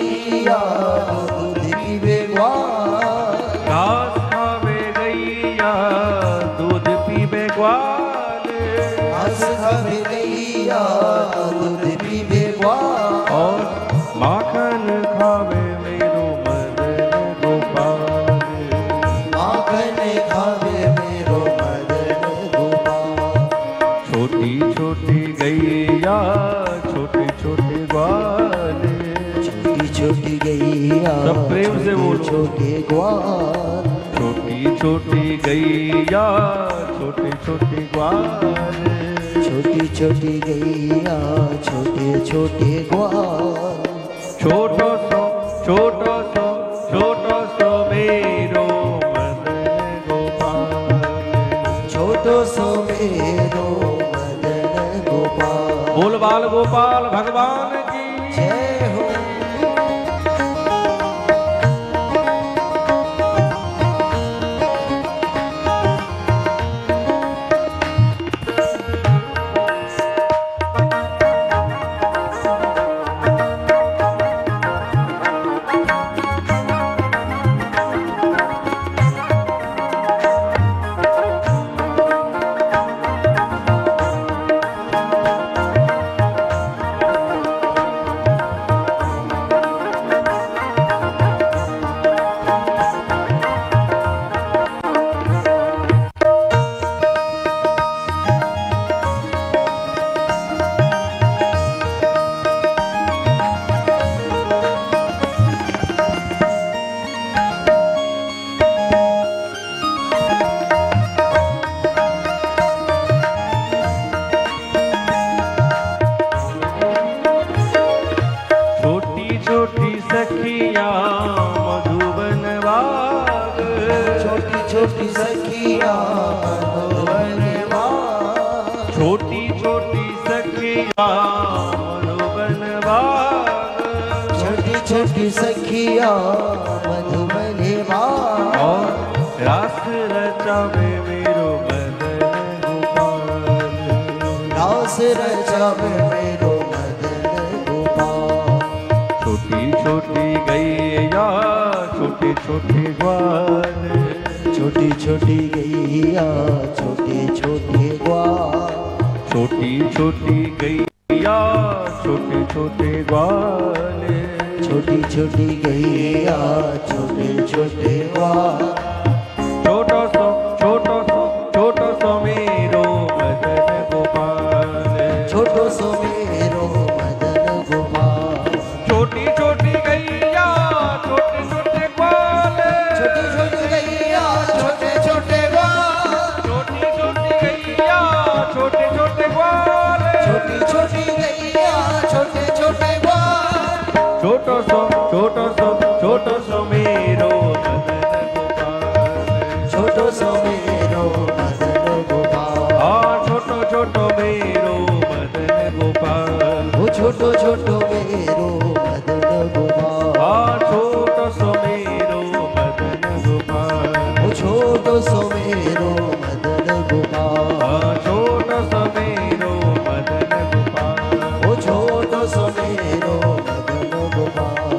गैया दूध पीवे ग्वाल। घास खावे गैया दूध पीवे ग्वाल। घास खावे गैया दूध पीवे ग्वाल। और माखन खावे मेरो मदन गोपाल। माखन खावे मेरो मदन गोपाल। छोटी छोटी गैया छोटे छोटे ग्वाल। छोटी छोटी गैया सब प्रेम से बोलो। छोटे ग्वाल। छोटी छोटी गैया छोटे छोटे ग्वाल। छोटी छोटी गैया छोटे छोटे ग्वाल। छोटो सो मेरो मदन गोपाल। छोटो सो मेरो मदन गोपाल। बोल बाल गोपाल भगवान की जय हो। छोटी सखिया मधुबन बाग। छोटी छोटी सखिया मधुबन बाग। छोटी छोटी सखिया मधुबन बाग। और रास रचावे मेरो मदन गोपाल। रास रचावे मेरो मदन गोपाल। छोटी छोटी गैया छोटे छोटे ग्वाल। छोटी छोटी गैया छोटे छोटे ग्वाल। छोटी छोटी गैया छोटे छोटे ग्वाल। छोटी छोटी गैया छोटे छोटे ग्वाल। छोटो सो मेरो मदन गोपाल। छोटो सो मेरो मदन गोपाल। छोटी छोटी गैया छोटे छोटे ग्वाल। छोटी छोटी गैया छोटे छोटे ग्वाल। छोटी छोटी गैया छोटे छोटे ग्वाल। छोटी छोटी गैया छोटे छोटे ग्वाल। छोटो सो मेरो मदन गोपाल। छोटो सो मेरो मदन गोपाल। छोटो मेरो मदन गोपाल। वो छोटो छोटो मेरो मदन गोपाल। छोटो सो मेरो मदन गोपाल। वो छोटो सो मेरो मदन गोपाल। छोटो सो मेरो मदन गोपाल। वो छोटो सो मेरो मदन गोपाल।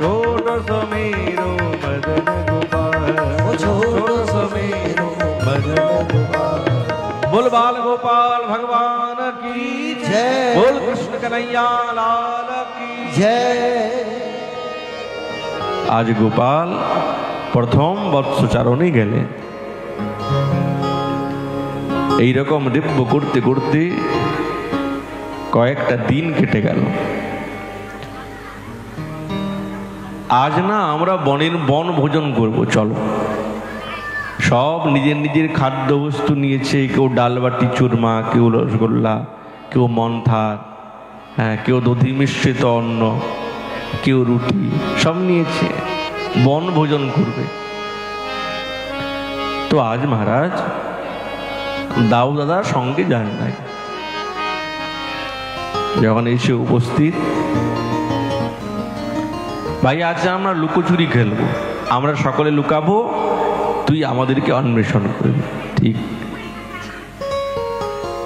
छोटो सो मेरो मदन गोपाल। वो छोटो सो मेरो मदन गोपाल। बोल बाल गोपाल भगवान की जय। बोल कृष्ण कन्हैया लाल की जय। आज गोपाल प्रथम বৎসচারণে গেলেন। এইরকম দিব্য করতে করতে কয়েকটা দিন কেটে গেল। আজ না আমরা বন ভোজন করব, চলো। সব নিজের নিজের খাদ্যবস্তু নিয়েছে, কেউ ডালবাটি চুরমা, কেউ রসগোল্লা, কেউ মন্থার, কেউ দধি মিশ্রিত অন্ন, কেউ রুটি, সব নিয়েছে, বন ভোজন করবে। তো আজ মহারাজ দাউ দাদার সঙ্গে যান নাই। যখন এসে উপস্থিত, ভাই আজ আমরা লুকোচুরি খেলবো, আমরা সকলে লুকাবো, তুই আমাদেরকে অন্বেষণ করবি, ঠিক?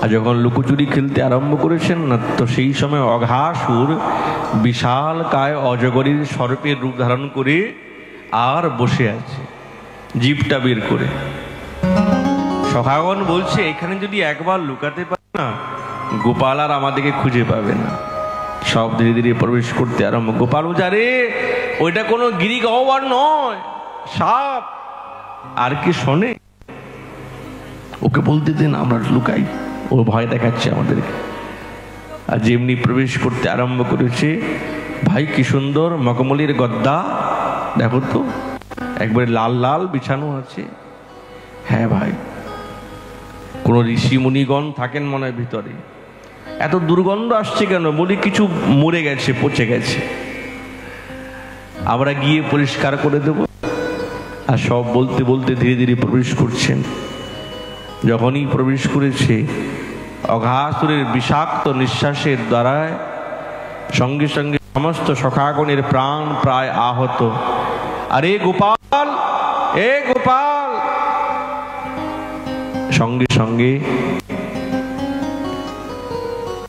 আর যখন লুকোচুরি খেলতে আরম্ভ করেছেন না, তো সেই সময় অঘাসুর বিশাল কায় অজগরীর সর্পের রূপ ধারণ করে আর বসে আছে, জিভটা বের করে। সখাগণ বলছে, এখানে যদি একবার লুকাতে পারে না, গোপাল আর আমাদেরকে খুঁজে পাবে না। সব ধীরে ধীরে প্রবেশ করতে আরম্ভ। গোপাল বলছে, আরে ওইটা কোনো গিরি গহ্বর নয়, সাপ। আর কি শোনে, ওকে বলতে দিন, আমরা লুকাই, ও ভয় দেখাচ্ছে আমাদেরকে। আর যেমনি প্রবেশ করতে আরম্ভ করেছে, ভাই কি সুন্দর মখমলির গদ্দা, দেখো তো একবারে লাল লাল বিছানো আছে। হ্যাঁ ভাই, কোন ঋষি মুনিগণ থাকেন মনে হয় ভিতরে। এত দুর্গন্ধ আসছে কেন? বলি কিছু মরে গেছে, পচে গেছে, আমরা গিয়ে পরিষ্কার করে দেব। আর সব বলতে বলতে ধীরে ধীরে প্রবেশ করছেন। যখনই প্রবেশ করেছে, অঘাসুরের বিষাক্ত নিঃশ্বাসের দ্বারা সঙ্গে সঙ্গে সমস্ত সখাগণের প্রাণ প্রায় আহত। আরে গোপাল, এ গোপাল! সঙ্গে সঙ্গে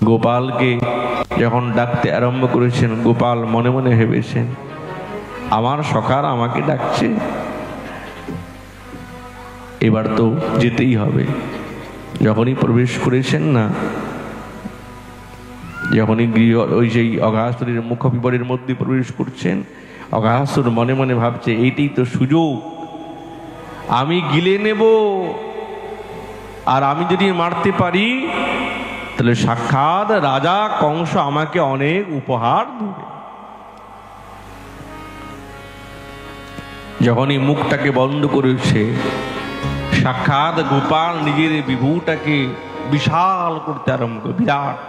গোপালকে যখন ডাকতে আরম্ভ করেছেন, গোপাল মনে মনে ভেবেছেন, আমার সখার আমাকে ডাকছে, এবার তো যেতেই হবে। যখনই প্রবেশ করেছেন না, যখনই গৃহ ওই সেই অঘাসুরের মুখ বিপরের মধ্যে প্রবেশ করছেন, অঘাসুর মনে মনে ভাবছে, এইটাই তো সুযোগ, আমি গিলে নেব। আর আমি যদি মারতে পারি, তাহলে সাক্ষাৎ রাজা কংস আমাকে অনেক উপহার দেবে। যখনই মুখটাকে বন্ধ করেছে, সাক্ষাৎ গোপাল নিজের বিভুটাকে বিশাল করতে আরম্ভ করে, বিরাট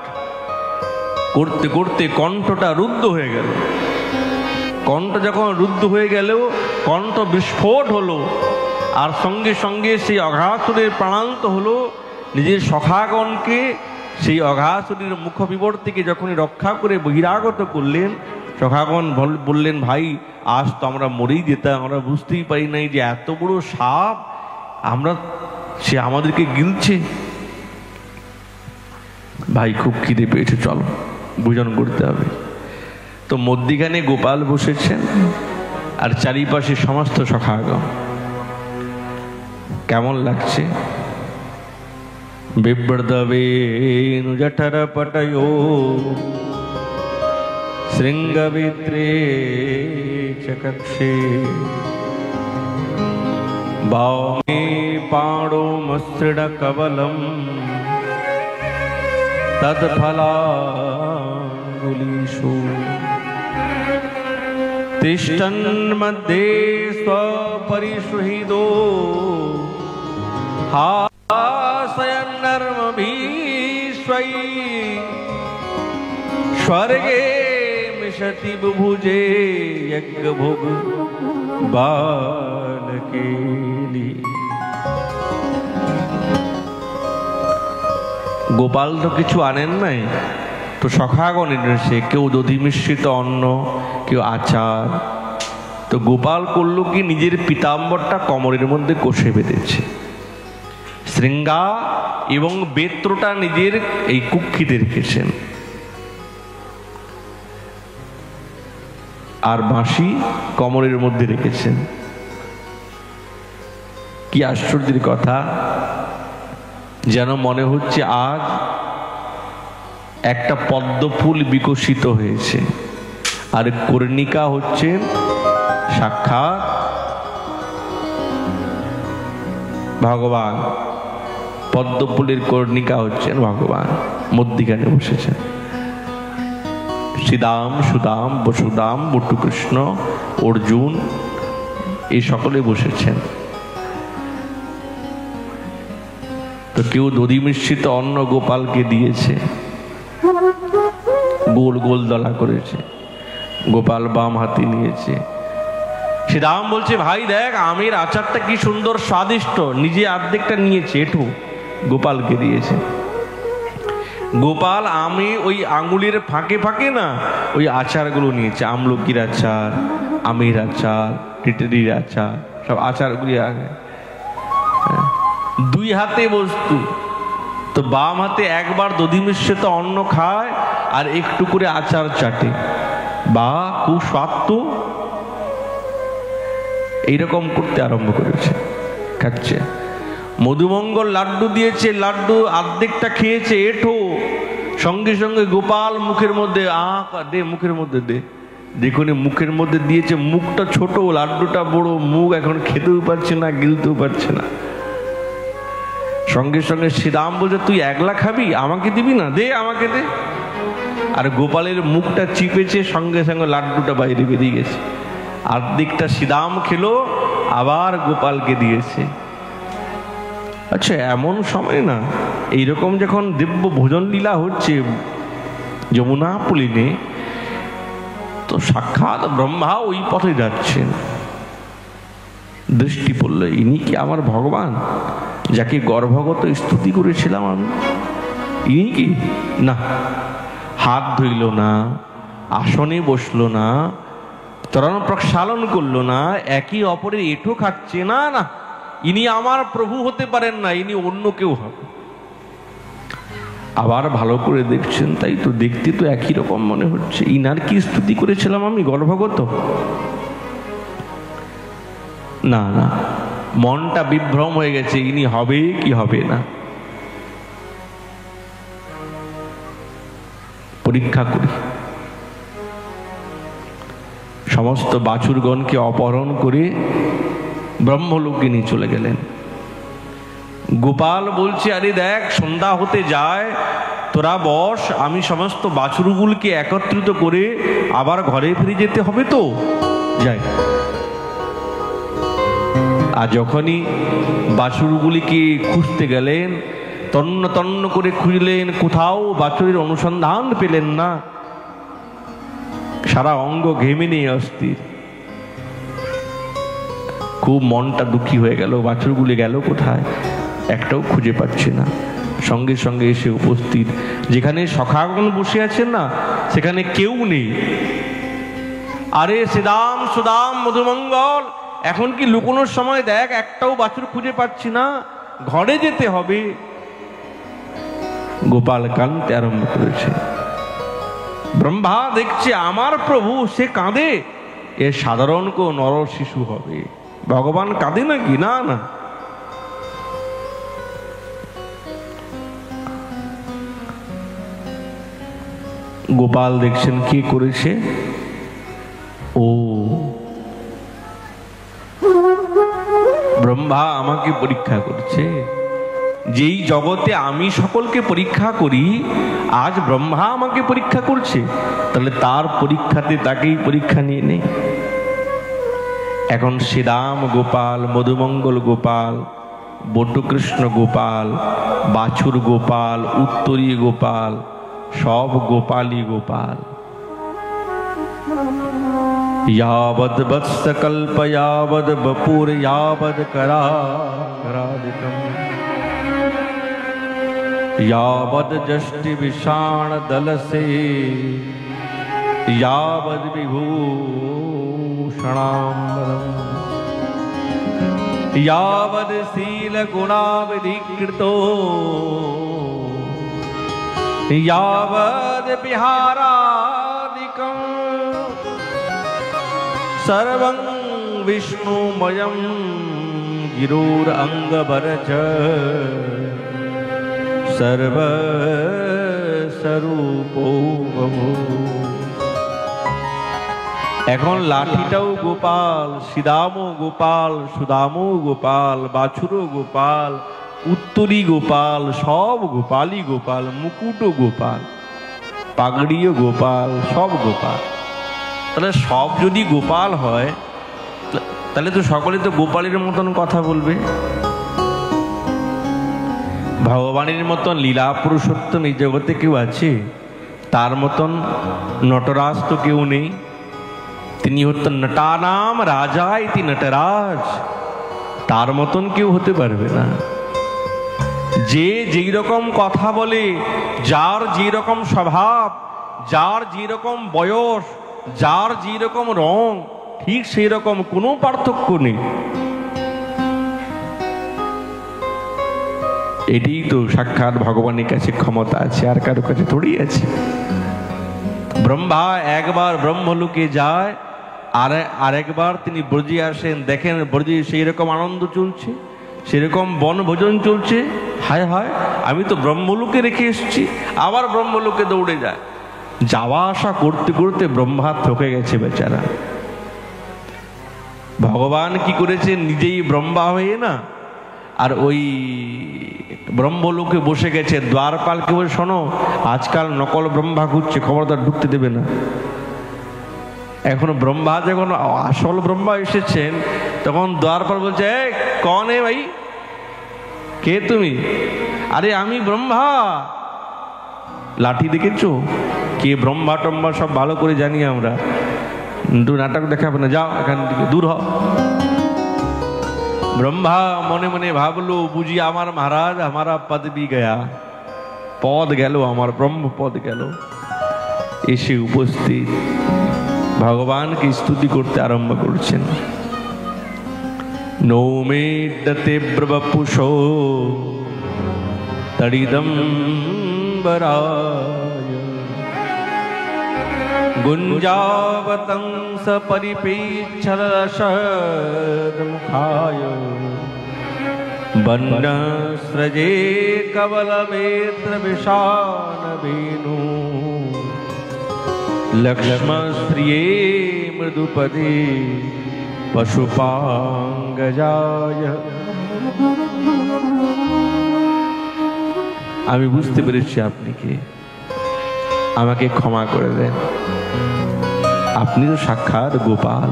করতে করতে কণ্ঠটা রুদ্ধ হয়ে গেল। কণ্ঠ যখন রুদ্ধ হয়ে গেল, কণ্ঠ বিস্ফোট হলো। আর সঙ্গে সঙ্গে সেই অঘাসুরের প্রাণান্ত হলো। নিজের সখাগণকে সেই অঘাসুরের মুখ বিবর থেকে যখনই রক্ষা করে বহিরাগত করলেন, সখাগণ বললেন, ভাই আজ তো আমরা মরেই যেতাম, আমরা বুঝতেই পারি নাই যে এত বড় সাপ সে আমাদেরকে গিলছে। ভাই খুব খিদে পেয়েছে, চলো ভোজন করতে হবে। তো মধ্যিখানে গোপাল বসেছেন, আর চারিপাশে সমস্ত সখাগণ। কেমন লাগছে? বিব্রদবেনু জঠর পটয়ো শৃঙ্গবিত্রে চকক্ষে বামে পাণো মসৃণ কবলম তৎফলাঙ্গুলিষু তিষ্ঠন মধ্যে स्वपरिसुहृदो हासयन्नर्मभीष्वै स्वर्गे मिषति बुभुजे यज्ञभोग बालकेली। গোপাল তো কিছু আনেন নাই, তো সখাগণ এনেছে, কেউ দধি মিশ্রিত অন্ন, কেউ আচার। তো গোপাল করলো কি, নিজের পিতাম্বরটা কোমরের মধ্যে কষে বেঁধেছে, শৃঙ্গা এবং বেত্রটা নিজের এই কুক্ষিতে রেখেছেন, আর বাঁশি কোমরের মধ্যে রেখেছেন। কি আশ্চর্যের কথা, যেন মনে হচ্ছে আজ একটা পদ্ম ফুল বিকশিত হয়েছে, আর কর্ণিকা হচ্ছেন সাক্ষাৎ ভগবান। পদ্ম ফুলের কর্ণিকা হচ্ছেন ভগবান, মধ্যিখানে বসেছেন। শ্রীদাম, সুদাম, বসুদাম, বটুকৃষ্ণ, অর্জুন, এই সকলে বসেছেন। তো কেউ দধি মিশ্রিত অন্ন গোপালকে দিয়েছে, গোল গোল দলা করেছে, গোপাল বাম হাতে নিয়েছে। শ্রীরাম বলছে, ভাই দেখ আমের আচারটা কি সুন্দর স্বাদিষ্ট, নিজে অর্ধেকটা নিয়েছে, একটু গোপালকে দিয়েছে। গোপাল আমি ওই আঙুলের ফাঁকে ফাঁকে না ওই আচারগুলো নিয়েছে, আমলকির আচার, আমের আচার, টিটরির আচার, সব আচারগুলি আগে দুই হাতে বস্তু। তো বাম হাতে একবার দধিমিশ্রিত অন্ন খায় আর একটু করে আচার চাটে। বা খুব স্বাদ তো, এইরকম করতে আরম্ভ করেছে, খাচ্ছে। মধুমঙ্গল লাড্ডু দিয়েছে, লাড্ডু অর্ধেকটা খেয়েছে এঠো, সঙ্গে সঙ্গে গোপাল মুখের মধ্যে দে, মুখের মধ্যে দে। দেখুন মুখের মধ্যে দিয়েছে, মুখটা ছোট, লাড্ডুটা বড়, মুখ এখন খেতেও পারছে না, গিলতেও পারছে না। সঙ্গে সঙ্গে শ্রীরাম বলছে, তুই একলা খাবি, আমাকে দিবি না, দে আমাকে দে। আর গোপালের মুখটা চিপেছে, সঙ্গে সঙ্গে লাড্ডুটা বাইরে বেরিয়ে গেছে। অর্ধেকটা শ্রীরাম খেলো, আবার গোপালকে দিয়েছে। আচ্ছা, এমন সময় না এইরকম যখন দিব্য ভোজন লীলা হচ্ছে যমুনা পুলিনে, তো সাক্ষাৎ ব্রহ্মা ওই পথে যাচ্ছেন। দৃষ্টি পড়ল, ইনি কি আমার ভগবান, যাকে গর্ভগত স্তুতি করেছিলাম আমি? ইনি কি? না, হাত ধইল না, আসনে বসলো না, তরণ প্রক্ষালন করলো না, একই অপরের এঁঠো খাচ্ছে না। না, ইনি আমার প্রভু হতে পারেন না, ইনি অন্য কেউ হবে। আবার ভালো করে দেখছেন, তাই তো দেখতে তো একই রকম মনে হচ্ছে। ইনার কি স্তুতি করেছিলাম আমি গর্ভগত? না না, মনটা বিভ্রম হয়ে গেছে, ইনি হবে কি হবে না। পরীক্ষা করি। সমস্ত বাছুরগণকে অপহরণ করে ব্রহ্মলোকে নিয়ে চলে গেলেন। গোপাল বলছে, আরে দেখ সন্ধ্যা হতে যায়, তোরা বস, আমি সমস্ত বাছুরগুলোকে একত্রিত করে আবার ঘরে ফিরে যেতে হবে তো, যাই। আর যখনই বাছুরগুলিকে খুঁজতে গেলেন, তন্ন তন্ন করে খুঁজলেন, কোথাও বাছুরের অনুসন্ধান পেলেন না। সারা অঙ্গ ঘেমে নিয়ে অস্থির, খুব মনটা দুঃখী হয়ে গেল। বাছুরগুলি গেল কোথায়, একটাও খুঁজে পাচ্ছে না। সঙ্গে সঙ্গে এসে উপস্থিত, যেখানে সখাগণ বসে আছেন না, সেখানে কেউ নেই। আরে শ্রীরাম, সুদাম, মধুমঙ্গল, এখন কি লুকোনোর সময়? দেখ, একটাও বাছুর খুঁজে পাচ্ছি না, ঘরে যেতে হবে। গোপাল কাঁদতে আরম্ভ করেছে। ব্রহ্মা দেখছে আমার প্রভু, সে কাঁদে, এ সাধারণ কো নর শিশু হবে, ভগবান কাঁদে নাকি? না না। গোপাল দেখছেন কি করেছে। ও, ব্রহ্মা আমাকে পরীক্ষা করছে। যেই জগতে আমি সকলকে পরীক্ষা করি, আজ ব্রহ্মা আমাকে পরীক্ষা করছে, তাহলে তার পরীক্ষাতে তাকেই পরীক্ষা নিয়ে নেই। এখন শ্রীরাম গোপাল, মধুমঙ্গল গোপাল, বটুকৃষ্ণ গোপাল, বাছুর গোপাল, উত্তরী গোপাল, সব গোপালই গোপাল। यावद् वत्स कल्प यावद् बपुर यावद् करादिकम् यावद् जष्टि विषाण दल से यावद् विभूषणाम्बरम् यावद् शील गुणाविधिकृतो यावद् विहारादिकम् सर्वं विष्णुमयं गिरोरंगभरज सर्वस्वरूपो बभू। এখন লাঠিটাও গোপাল, শ্রীরামও গোপাল, সুদামও গোপাল, বাছুরও গোপাল, উত্তরী গোপাল, সব গোপালই গোপাল, মুকুটও গোপাল, পাগড়িও গোপাল, সব গোপাল। তাহলে সব যদি গোপাল হয়, তাহলে তো সকলে তো গোপালের মতন কথা বলবে। ভগবানের মতন লীলা পুরুষোত্তম এই জগতে কেউ আছে? তার মতন নটরাজ তো কেউ নেই। তিনি হতেন নটানাম রাজা ইতি নটরাজ, তার মতন কেউ হতে পারবে না। যে যেই রকম কথা বলে, যার যে রকম স্বভাব, যার যে রকম বয়স, যার যে রকম রং, ঠিক সেই রকম, কোনো পার্থক্য নেই। এটাই তো সাক্ষাৎ ভগবানের কাছে ক্ষমতা আছে, আর কারো কাছে থোড়ি আছে। ব্রহ্মা একবার ব্রহ্মলোকে যায়, আর একবার তিনি ব্রজে আসেন, দেখেন ব্রজে সেই রকম আনন্দ চলছে, সেরকম বনভোজন চলছে। হায় হায়, আমি তো ব্রহ্মলোকে রেখে এসেছি, আবার ব্রহ্মলোকে দৌড়ে যায়। যাওয়া আসা করতে করতে ব্রহ্মা থকে গেছে বেচারা। ভগবান কি করেছে, নিজেই ব্রহ্মা হয়ে না, আর ওই ব্রহ্মলোকে বসে গেছে। দ্বারপালকে বলে, শোনো, আজকাল নকল ব্রহ্মা ঘুরছে, খবরদার ঢুকতে দেবে না। এখন ব্রহ্মা যখন আসল ব্রহ্মা এসেছেন, তখন দ্বারপাল বলছে, এই কন এ ভাই, কে তুমি? আরে আমি ব্রহ্মা। লাঠি দেখেছো? কে ব্রহ্মা টম্বা সব ভালো করে জানি আমরা, কিন্তু নাটক দেখাবে না, যাও এখান থেকে দূর হও। ব্রহ্মা মনে মনে ভাবলো, বুঝি আমার মহারাজ আমারা পদবি গয়া, পদ গেল আমার, ব্রহ্ম পদ গেল। এসে উপস্থিত ভগবানকে স্তুতি করতে আরম্ভ করছেন। নৌমে তীব্রবপুষো তড়িদম্বরায় গুঞ্জাবতংস পরিপেচ্ছলশদমুখায় বন্যস্রজে কবলবেত্র বিশান বেনু লক্ষ্মশ্রিয়ে মৃদুপদে পশুপাঙ্গজায়। আমি বুঝতে পেরেছি আপনি কে, আমাকে ক্ষমা করে দেন। আপনি তো সাক্ষাৎ গোপাল।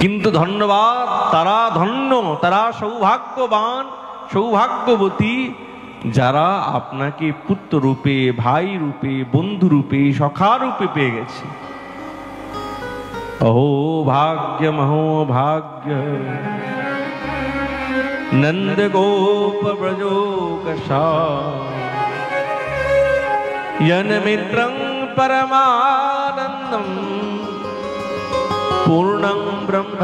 কিন্তু ধন্যবাদ, তারা ধন্য, তারা সৌভাগ্যবান, সৌভাগ্যবতী, যারা আপনাকে পুত্র রূপে, ভাই রূপে, বন্ধু রূপে, সখা রূপে পেয়ে গেছে। অহো ভাগ্য মহো ভাগ্য নন্দ গোপ ব্রজো কষা यन मित्रं परमानंदं पूर्णं ब्रह्म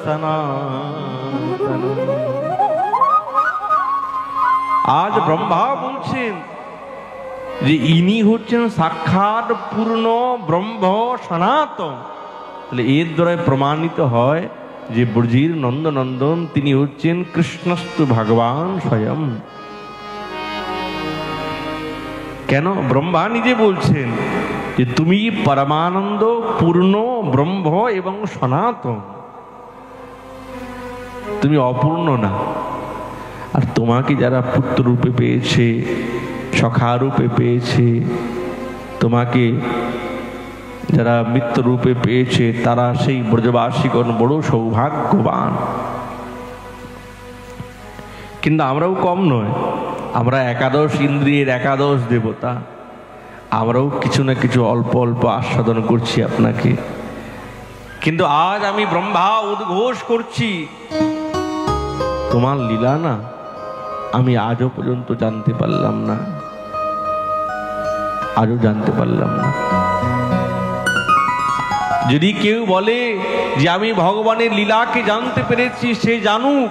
सनातनं। आज ब्रह्मा বলছেন যে ইনি হচ্ছেন সাক্ষাৎ পূর্ণ ব্রহ্ম সনাতন। তাহলে এর দ্বারা প্রমাণিত হয় যে ব্রজের নন্দনন্দন তিনি হচ্ছেন কৃষ্ণস্তু ভগবান স্বয়ং। কেন? ব্রহ্মা নিজে বলছেন যে তুমি পরমানন্দ, পূর্ণ ব্রহ্ম এবং সনাতন, তুমি অপূর্ণ না। আর তোমাকে যারা পুত্র রূপে পেয়েছে, সখা রূপে পেয়েছে, তোমাকে যারা মিত্র রূপে পেয়েছে, তারা সেই ব্রজবাসীগণ বড় সৌভাগ্যবান। কিন্তু আমরাও কম নয়, আমরা একাদশ ইন্দ্রিয়ের একাদশ দেবতা, আমরাও কিছু না কিছু অল্প অল্প আস্বাদন করছি আপনাকে। কিন্তু আজ আমি ব্রহ্মা উদ্ঘোষ করছি, তোমার লীলা না আমি আজও পর্যন্ত জানতে পারলাম না, আজও জানতে পারলাম না। যদি কেউ বলে যে আমি ভগবানের লীলাকে জানতে পেরেছি, সে জানুক,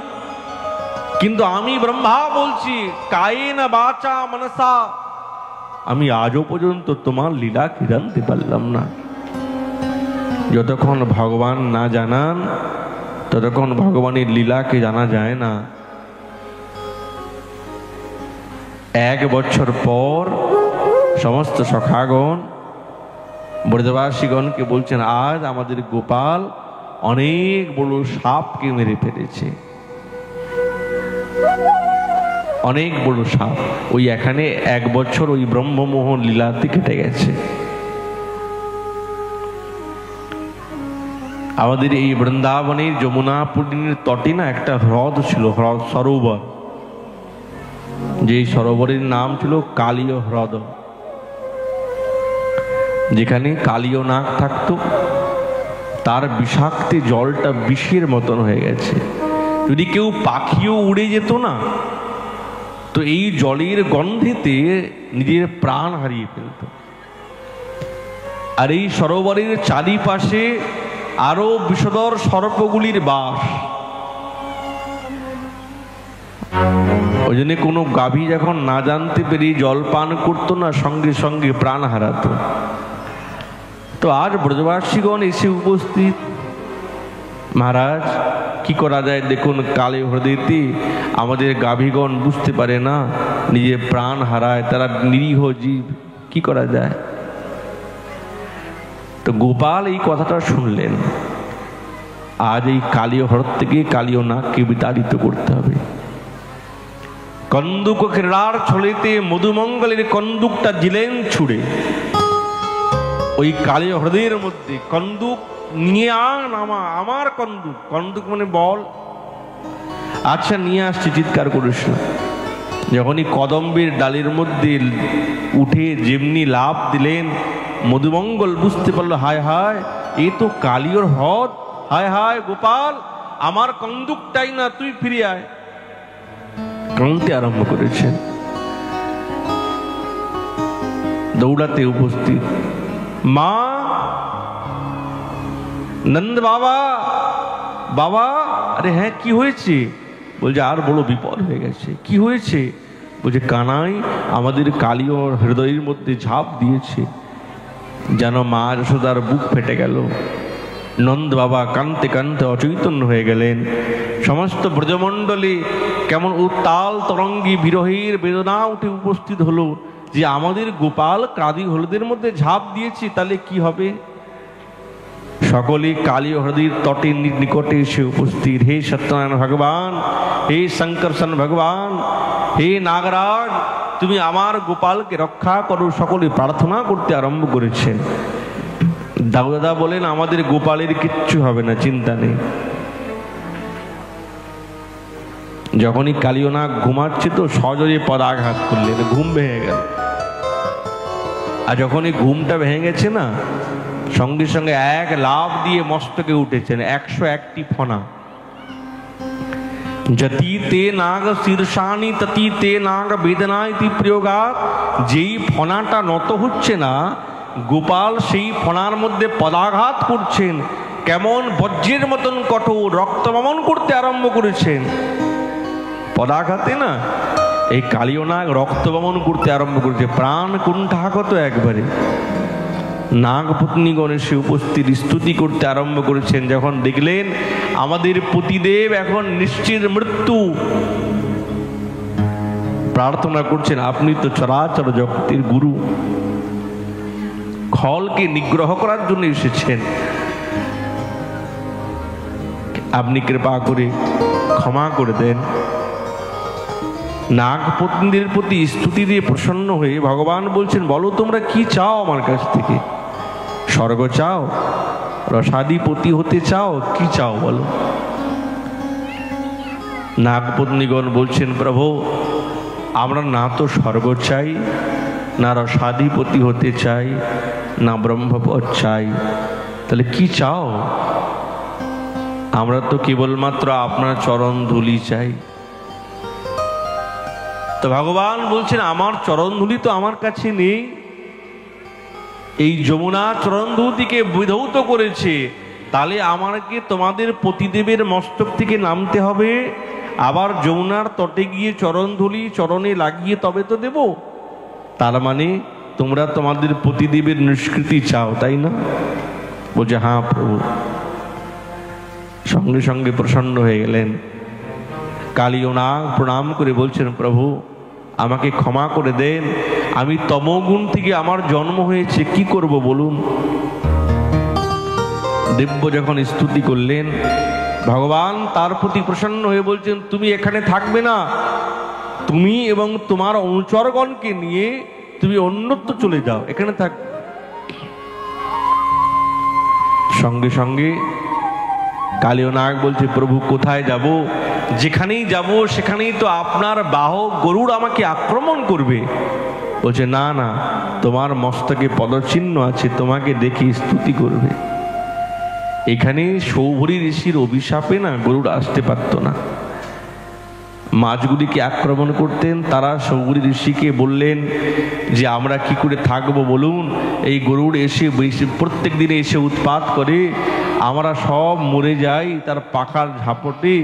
কিন্তু আমি ব্রহ্মা বলছি কায়েন বাচা মনসা আমি আজও পর্যন্ত তোমার লীলাকে জানতে পারলাম না। যতক্ষণ ভগবান না জানান ততক্ষণ ভগবানের লীলাকে জানা যায় না। 1 বছর পর সমস্ত সখাগণ ব্রজবাসীগণকে বলছেন, আজ আমাদের গোপাল অনেক বড় সাপকে মেরে ফেলেছে, অনেক বড় সাপ। ওই এখানে 1 বছর ওই ব্রহ্মমোহন লীলাতে কেটে গেছে। আমাদের এই বৃন্দাবনের যমুনা পূর্ণির তটে না একটা হ্রদ ছিল, হ্রদ সরোবর, যে সরোবরের নাম ছিল কালীয় হ্রদ। যেখানে কালীয় নাগ থাকতো, তার বিষাক্ত জলটা বিষের মতন হয়ে গেছে। যদি কেউ পাখিও উড়ে যেত না, তো এই জলের গন্ধেতে নিজের প্রাণ হারিয়ে ফেলত। আর এই সরোবরের চারিপাশে আরো বিষধর সর্পগুলির বাস। ওই জন্য কোনো গাভী যখন না জানতে পেরে জল পান করতো না, সঙ্গে সঙ্গে প্রাণ হারাতো। তো আজ ব্রজবাসীগণ এসে উপস্থিত, মহারাজ কি করা যায় দেখুন, কালে হৃদয়তে আমাদের গাভীগণ বুঝতে পারে না, নিজে প্রাণ হারায়, তারা নিরীহ জীব, কি করা যায়? তো গোপাল এই কথাটা শুনলেন, আজ এই কালীয় হ্রদ থেকে কালীয় নাগকে বিতাড়িত করতে হবে। কন্দুক ক্রীড়ার ছলেতে মধুমঙ্গলের কন্দুকটা দিলেন ছুড়ে, ওই কালীয় হ্রদের মধ্যে কন্দুক নিয়ে আন, আমার কন্দুক, কন্দুক মানে বল, আচ্ছা নিয়ে আসছি, চিৎকার করিস না। যখনই কদম্বের ডালের মধ্যে উঠে যেমনি লাভ দিলেন, মধুমঙ্গল বুঝতে পারলো, হায় হায় এ তো কালীয় হ্রদ, হায় হায় গোপাল আমার কন্দুকটাই না, তুই ফিরে আয়। কাঁদতে আরম্ভ করেছেন, দৌড়াতে উপস্থিত, মা, নন্দ বাবা, বাবা, আরে হ্যাঁ কি হয়েছে? বলছে আর বড় বিপদ হয়ে গেছে। কি হয়েছে? বলছে কানাই আমাদের কালীয় হৃদয়ের মধ্যে ঝাঁপ দিয়েছে, যেন মা যশোদার বুক ফেটে গেল। নন্দ বাবা কাঁদতে কাঁদতে অচৈতন্য হয়ে গেলেন। সমস্ত ব্রজমণ্ডলী কেমন উত্তাল তরঙ্গী বিরহের বেদনা উঠে উপস্থিত হলো, যে আমাদের গোপাল কালী হলদের মধ্যে ঝাঁপ দিয়েছে, তাহলে কি হবে? সকলে কালী হ্রদের তটের নিকটে এসে উপস্থিত। হে সত্যনারায়ণ ভগবান, হে শঙ্করসন ভগবান, হে নাগরাজ, তুমি আমার গোপালকে রক্ষা করো, সকলে প্রার্থনা করতে আরম্ভ করেছেন। দাদা বলেন আমাদের গোপালের কিচ্ছু হবে না, চিন্তা নেই। যখনই কালীয় নাগ ঘুমাচ্ছে তো সজোরে পদাঘাত করলেন, ঘুম ভেঙে গেল। আর যখনই ঘুমটা ভেঙে গেছে না, সঙ্গে সঙ্গে এক লাভ দিয়ে মস্তকে উঠেছেন 101টি ফনা। যতি তে নাগ শীর্ষানি ততি তে নাগ বেদনাইতি প্রয়োগাৎ, যেই ফনাটা নত হচ্ছে না, গোপাল সেই ফনার মধ্যে পদাঘাত করছেন, কেমন বজ্রের মতন কঠোর, রক্তবমন করতে আরম্ভ করেছেন। পদাঘাতে না এই কালীয় নাগ রক্তবমন করতে আরম্ভ করেছে, প্রাণ কুণ্ঠাগত একবারে। নাগপত্নী গণেশে উপস্থিত স্তুতি করতে আরম্ভ করেছেন। যখন দেখলেন আমাদের পতিদেব এখন নিশ্চিত মৃত্যু, প্রার্থনা করছেন, আপনি তো চরাচর জগতের গুরু, খলকে নিগ্রহ করার জন্য এসেছেন, আপনি কৃপা করে ক্ষমা করে দেন। নাগপত্নীদের প্রতি স্তুতি দিয়ে প্রসন্ন হয়ে ভগবান বলছেন, বলো তোমরা কি চাও আমার কাছ থেকে? স্বর্গ চাও? রসাধিপতি হতে চাও? কি চাও বলো? নাগপত্নীগণ বলছেন, প্রভু আমরা না তো স্বর্গ চাই, না রসাধিপতি হতে চাই, না ব্রহ্মপদ চাই, তাহলে কি চাও? আমরা তো কেবলমাত্র আপনার চরণ ধুলি চাই। তো ভগবান বলছেন, আমার চরণ ধুলি তো আমার কাছে নেই, এই যমুনা চরণ ধুলিকে বিধৌত করেছে, তাহলে আমাকে তোমাদের পতিদেবের মস্তক থেকে নামতে হবে, আবার যমুনার তটে গিয়ে চরণ ধুলি চরণে লাগিয়ে তবে তো দেব। তার মানে তোমরা তোমাদের পতিদেবের নিষ্কৃতি চাও, তাই না? বলছে হ্যাঁ প্রভু। সঙ্গে সঙ্গে প্রসন্ন হয়ে গেলেন। কালীয় নাগ প্রণাম করে বলছেন, প্রভু আমাকে ক্ষমা করে দেন, আমি তমগুণ থেকে আমার জন্ম হয়েছে, কি করব বলুন। দিব্য যখন স্তুতি করলেন, ভগবান তার প্রতি প্রসন্ন হয়ে বলছেন, তুমি এখানে থাকবে না, তুমি এবং তোমার অনুচরগণকে নিয়ে তুমি অন্যত্র চলে যাও, এখানে থাক। সঙ্গে সঙ্গে কালীয় নাগ বলছে, প্রভু কোথায় যাব? যেখানেই যাব সেখানেই তো আপনার বাহক গরুড় আমাকে আক্রমণ করবে। বলছে না না, তোমার মস্তকে পদচিহ্ন আছে, তোমাকে দেখে স্তুতি করবে। এখানে সৌভরী ঋষির অভিশাপে না গরুড় আসতে পারত না, মাছগুলিকে আক্রমণ করতেন। তারা সৌভরী ঋষিকে বললেন যে আমরা কি করে থাকবো বলুন, এই গরুড় এসে প্রত্যেক দিনে এসে উৎপাত করে, আমরা সব মরে যাই তার পাখার ঝাপটে।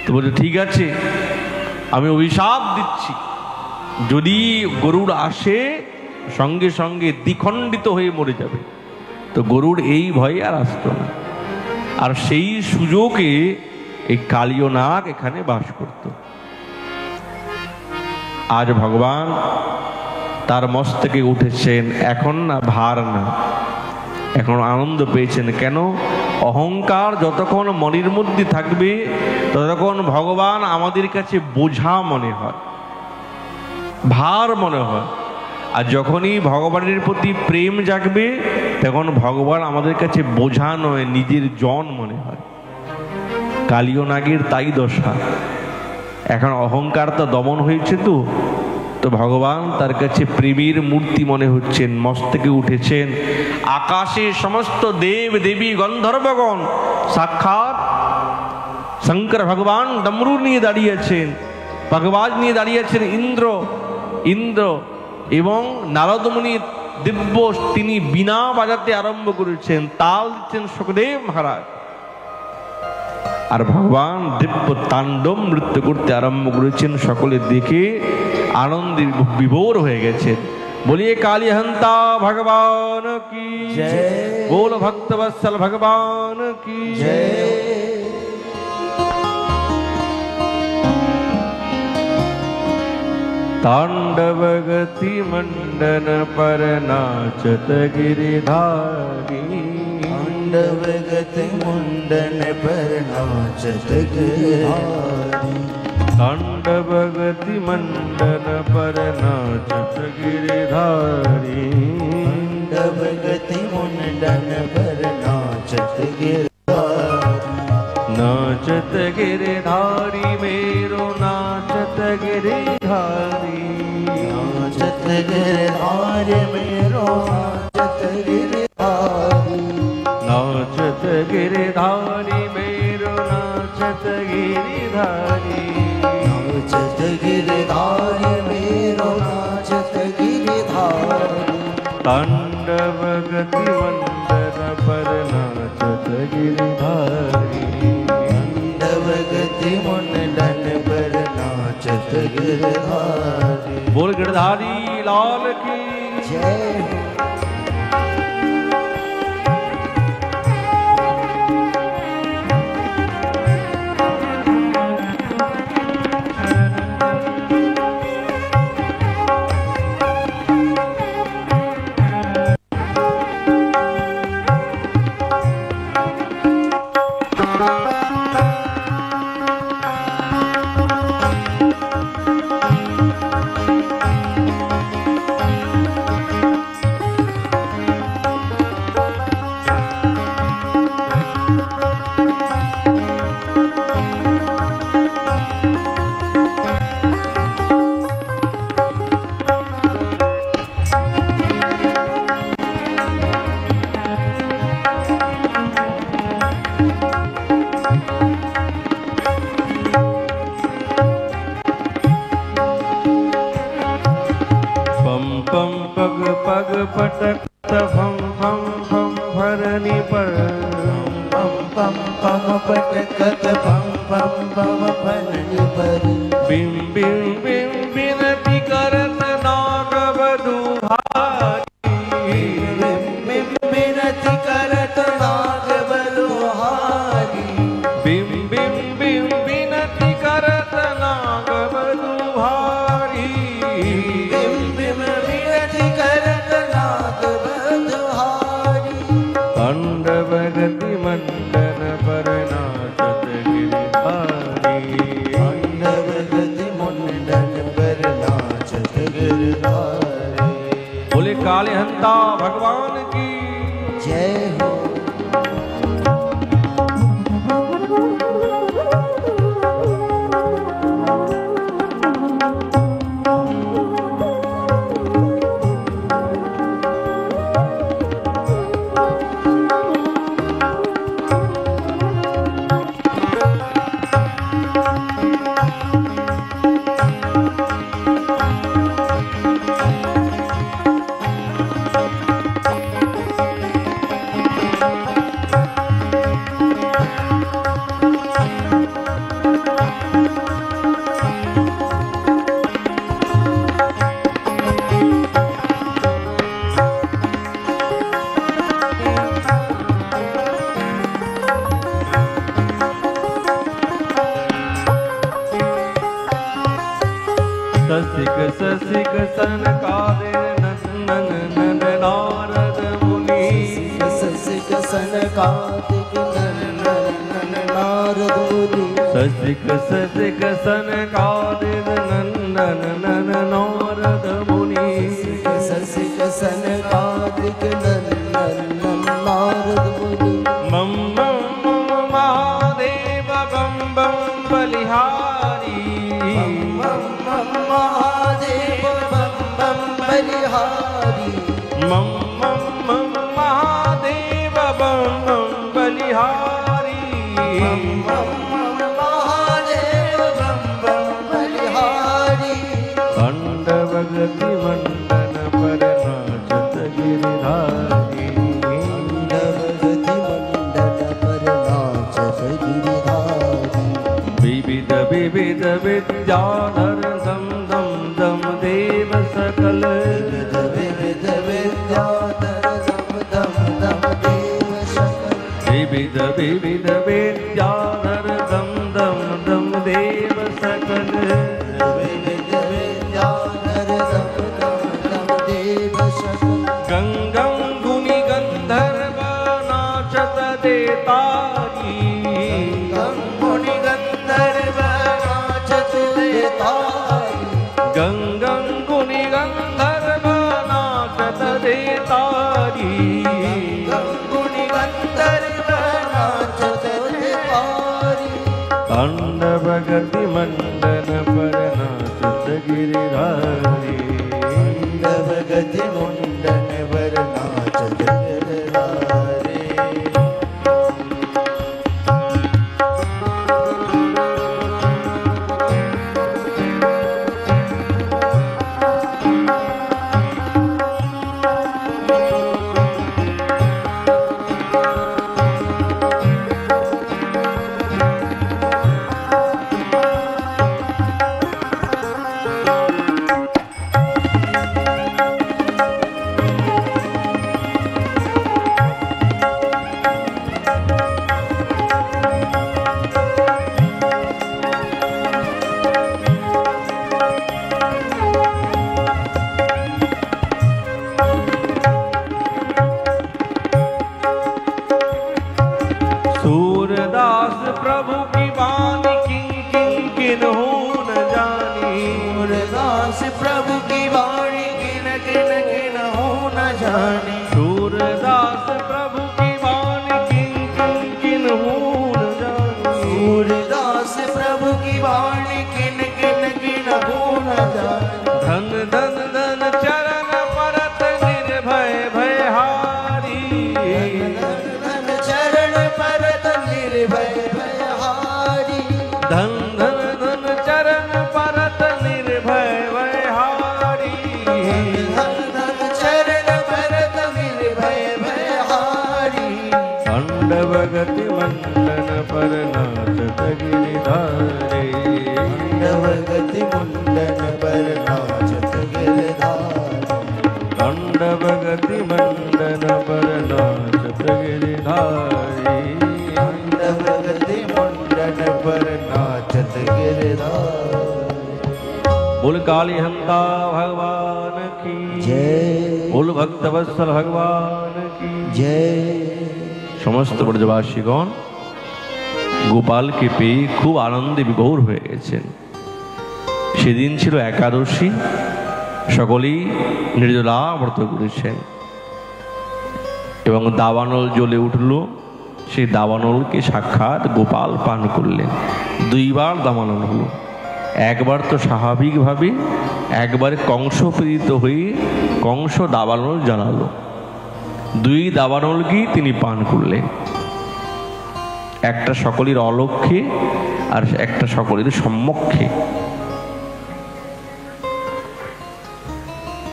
তো বলছে ঠিক আছে, আমি অভিশাপ দিচ্ছি, যদি গরুড় আসে সঙ্গে সঙ্গে দ্বিখণ্ডিত হয়ে মরে যাবে। তো গরুড় এই ভয়ে আর আসতো না। আর সেই সুযোগে এই কালীয় নাগ এখানে বাস করত। আজ ভগবান তার মস্তকে উঠেছেন, এখন না ভার না, এখন আনন্দ পেয়েছেন। কেন? অহংকার যতক্ষণ মনের মধ্যে থাকবে ততক্ষণ ভগবান আমাদের কাছে বোঝা মনে হয়, ভার মনে হয়। আর যখনই ভগবানের প্রতি প্রেম জাগবে তখন ভগবান আমাদের কাছে বোঝা নয়, নিজের জন মনে হয়। কালীয় নাগের তাই দশা। এখন অহংকার তো দমন হয়েছে, তো ভগবান তার কাছে প্রেমের মূর্তি মনে হচ্ছেন, মস্তকে উঠেছেন। আকাশে সমস্ত দেব দেবী গন্ধর্বগণ সাক্ষাৎ শঙ্কর ভগবান ডমরু নিয়ে দাঁড়িয়েছেন, ভগবান নিয়ে দাঁড়িয়েছেন ইন্দ্র এবং নারদমুনি দিব্য তিনি বীণা বাজাতে আরম্ভ করেছেন, তাল দিচ্ছেন সুখদেব মহারাজ। আর ভগবান দিব্য তাণ্ডব নৃত্য করতে আরম্ভ করেছেন। সকলে দেখে আনন্দে বিভোর হয়ে গেছেন। বলিয়ে কালীহন্তা ভগবান কি জয়, बोल भक्तवत्सल भगवान की जय। तांडव गति मंडन पर नाचत गिरिधारी, तांडव गति मुंडन पर नाचत गिरिधारी, तांडव गति मंडन पर नाचत गिरिधारी, तांडव गति मुंडन पर नाचत गिरिधारी, नाचत गिरिधारी मेरो नाचत गिरिधारी, नाचत गिरिधारी मेरो नाचत गिरिधारी, नाचत गिरिधारी मेरो नाचत गिरिधारी, नाचत गिरिधारी मेरो नाचत गिरिधारी, तांडव गति मंडन पर नाचत गिरिधारी, तांडव गति मुंडन पर नाचत गिरिधारी। बोल गिरधारी लाल की जय। पटक फम फम फम भरनी पर पम पम पम पटकत पम पम पम भरनी पर बिम बिम बिम बिनती करत नाग बधू भारी बिम बिनती करत नाग बलुहारी बिम बिम बिम बिनती करत नाग बधू भारी बिम बिम बिनती करत नाग बलुहारी तांडव गति मंडन पर नाचत गिरिधारी तांडव गति मुंडन पर नाचत गिरधारी। बोले कालीहंता भगवान की जय हो। ससिक सनकादिक नंदन नंद नारद मुनि ससिक सनकादिक नंदन नारद मुनि ससिक ससिक सनकादिक नंदन नंद नारद मुनि ससिक सनकादिक नंदन नारद मुनि मम मम मम महादेव बम बम बलिहारी मम मम महादेव बम बम बलिहारी मम मम मम महादेव बम बम बलिहारी मम मम महादेव बम बम बलिहारी खंडवगति मंडन पर नाचत गिरिधारी खंडवगति मंडन पर नाचत गिरिधारी विविध विविध विद्याधर दम दम दम देव सकल विविध विविध विद्याधर दम दम दम देव सकल विविध विविध विद्याधर दम दम दम देव सकल विविध विद्याधर दम दम दम देव सकल गंगम गुनि गंधर्व नाचत देतारी मुनि गंधर्व नाचत देतारी गंगम गुनि गंधर्व नाचत देतारी मुनि गंधर्व नाचत देतारी तांडवगति मंडन पर नाचत गिरिधारी खंडवगति मुंडन पर नाचत गिरिधारी सूरदास प्रभु की वाणी किं किं किन्हु न जानी सूरदास प्रभु की वाणी किन किन किन हो न जाने सूरदास प्रभु की वाणी किं किं किन्हु न जानी सूरदास प्रभु की वाणी किन किन किन हो न जाने धन धन धन चरण परत निर्भय भयहारी धन चरण परत निर्भय भयहारी धन धन धन चरण परत निर्भय भयहारी धन धन चरण परत निर्भय भयहारी खंडवगति मंडन पर नाचत गिरिधारी खंडवगति मुंडन पर नाचत गिरधारी खंडवगति मंडन पर नाचत गिरिधारी खंडवगति मुंडन पर नाचत गिरधारी बोल काली हंता भगवान की जय बोल भक्तवत्सल भगवान की जय সমস্ত ব্রজবাসীগণ গোপালকে পেয়ে খুব আনন্দে বিভোর হয়ে গেছেন। সেদিন ছিল একাদশী, সকলেই নির্জলা ব্রত করেছেন এবং দাবানল জ্বলে উঠল। সেই দাবানলকে সাক্ষাৎ গোপাল পান করলেন। দুইবার দাবানল হলো, একবার তো স্বাভাবিকভাবে, একবার কংস প্রেরিত হয়ে কংস দাবানল জ্বালালো। দুই দাবানলকেই তিনি পান করলেন, একটা সকলের অলক্ষ্যে আর একটা সকলের সম্মুখে।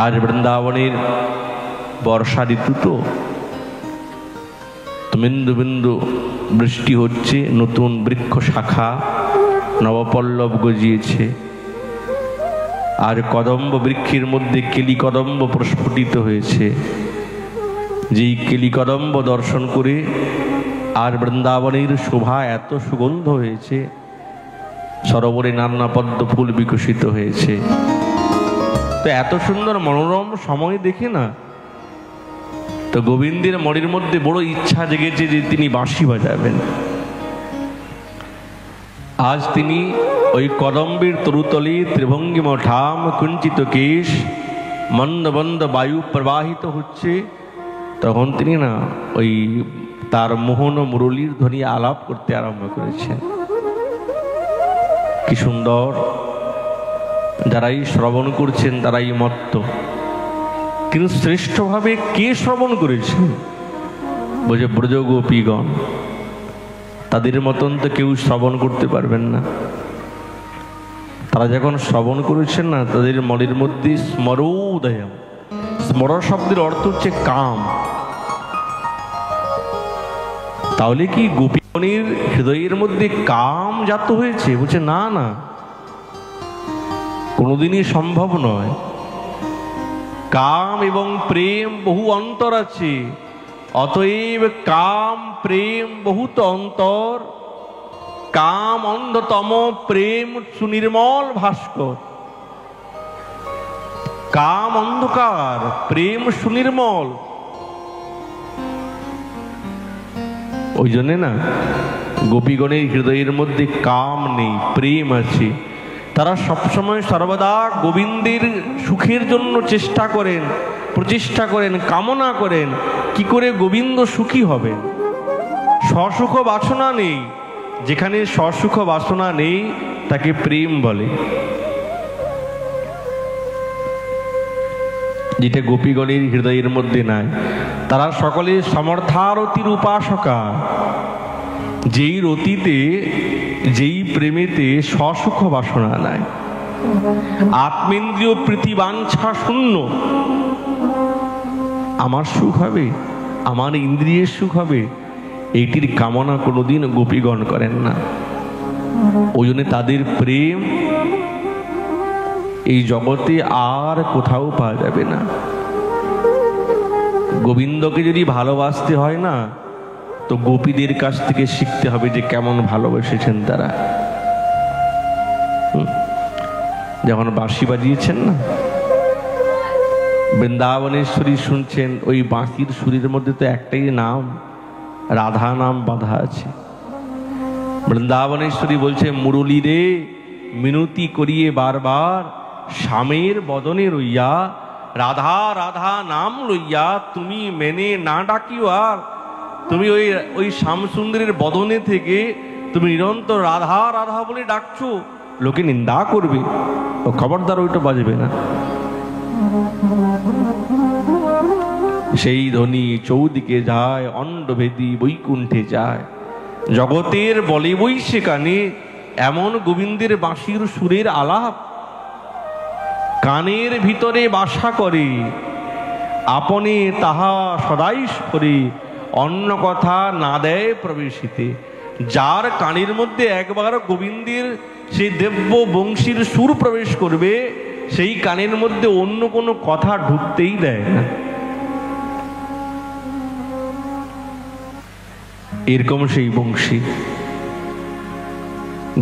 আজ বৃন্দাবনের বর্ষা ঋতু, তো বিন্দু বিন্দু বৃষ্টি হচ্ছে, নতুন বৃক্ষ শাখা নবপল্লব গজিয়েছে, আর কদম্ব বৃক্ষের মধ্যে কেলি কদম্ব প্রস্ফুটিত হয়েছে। যেই কেলি কদম্ব দর্শন করে আর বৃন্দাবনের শোভা এত সুগন্ধ হয়েছে, সরোবরে নানা পদ্ম ফুল বিকশিত হয়েছে। তো এত সুন্দর মনোরম সময় দেখে না, তো গোবিন্দের মনের মধ্যে বড় ইচ্ছা জেগেছে যে তিনি বাঁশি বাজাবেন। আজ তিনি ওই কদম্বের তরুতলে ত্রিভঙ্গিম ঠাম কুঞ্চিত কেশ, মন্দ মন্দ বায়ু প্রবাহিত হচ্ছে, তখন তিনি না ওই তার মোহন মুরলীর ধ্বনি আলাপ করতে আরম্ভ করেছেন। কি সুন্দর! যারাই শ্রবণ করছেন তারাই মত্ত, কিন্তু শ্রেষ্ঠভাবে কে শ্রবণ করেছেন? বলছে ব্রজ গোপীগণ। তাদের মতন তো কেউ শ্রবণ করতে পারবেন না। তারা যখন শ্রবণ করেছেন না, তাদের মনের মধ্যে স্মরোদয়ম, স্মর শব্দের অর্থ হচ্ছে কাম। তাহলে কি গোপীগণের হৃদয়ের মধ্যে কাম জাত হয়েছে? বলছে না না, কোনোদিনই সম্ভব নয়। কাম এবং প্রেম বহু অন্তর আছে, অতএব কাম প্রেম বহুত অন্তর, কাম অন্ধতম প্রেম সুনির্মল ভাস্কর। কাম অন্ধকার, প্রেম সুনির্মল। ওই জন্যে না গোপীগণের হৃদয়ের মধ্যে কাম নেই, প্রেম আছে। তারা সবসময় সর্বদা গোবিন্দের সুখের জন্য চেষ্টা করেন, প্রচেষ্টা করেন, কামনা করেন কি করে গোবিন্দ সুখী হবেন। স্বসুখ বাসনা নেই। যেখানে স্বসুখ বাসনা নেই তাকে প্রেম বলে। যেটা গোপীগণের হৃদয়ের মধ্যে নাই। তারা সকলে সমর্থারতির উপাসকা। যেই রতিতে, যেই প্রেমেতে স্বসুখ বাসনা নাই, আত্মেন্দ্রিয় প্রীতিবাঞ্ছা শূন্য। আমার সুখ হবে, আমার ইন্দ্রিয়ের সুখ হবে, এইটির কামনা কোনোদিন গোপীগণ করেন না। ওই জন্য তাদের প্রেম এই জগতে আর কোথাও পাওয়া যাবে না। গোবিন্দকে যদি ভালোবাসতে হয় না, তো গোপীদের কাছ থেকে শিখতে হবে যে কেমন ভালোবেসেছেন তারা। যখন বাঁশি বাজিয়েছেন না, বৃন্দাবনেশ্বরী শুনছেন, ওই বাঁশির সুরের মধ্যে তো একটাই নাম, রাধা নাম বাঁধা আছে। বৃন্দাবনেশ্বরী বলছে, মুরলী রে মিনতি করিয়ে বারবার, স্বামীর বদনে রইয়া, রাধা রাধা নাম লইয়া তুমি মেনে না ডাকিও আর। তুমি ওই শ্যামসুন্দরের বদনে থেকে তুমি নিরন্তর রাধা রাধা বলে ডাকছো, লোকে নিন্দা করবে, ও খবরদার ওইটা বাজবে না। সেই ধ্বনি চৌদিকে যায়, অন্ডভেদী বৈকুণ্ঠে যায়। জগতের বলে বই সেখানে এমন গোবিন্দের বাঁশির সুরের আলাপ কানের ভিতরে বাসা করে, আপনি তাহা সদাই স্ফরে, অন্য কথা না দেয় প্রবেশিতে। যার কানের মধ্যে একবার গোবিন্দের সেই দিব্য বংশীর সুর প্রবেশ করবে, সেই কানের মধ্যে অন্য কোনো কথা ঢুকতেই দেয় না। এরকম সেই বংশী।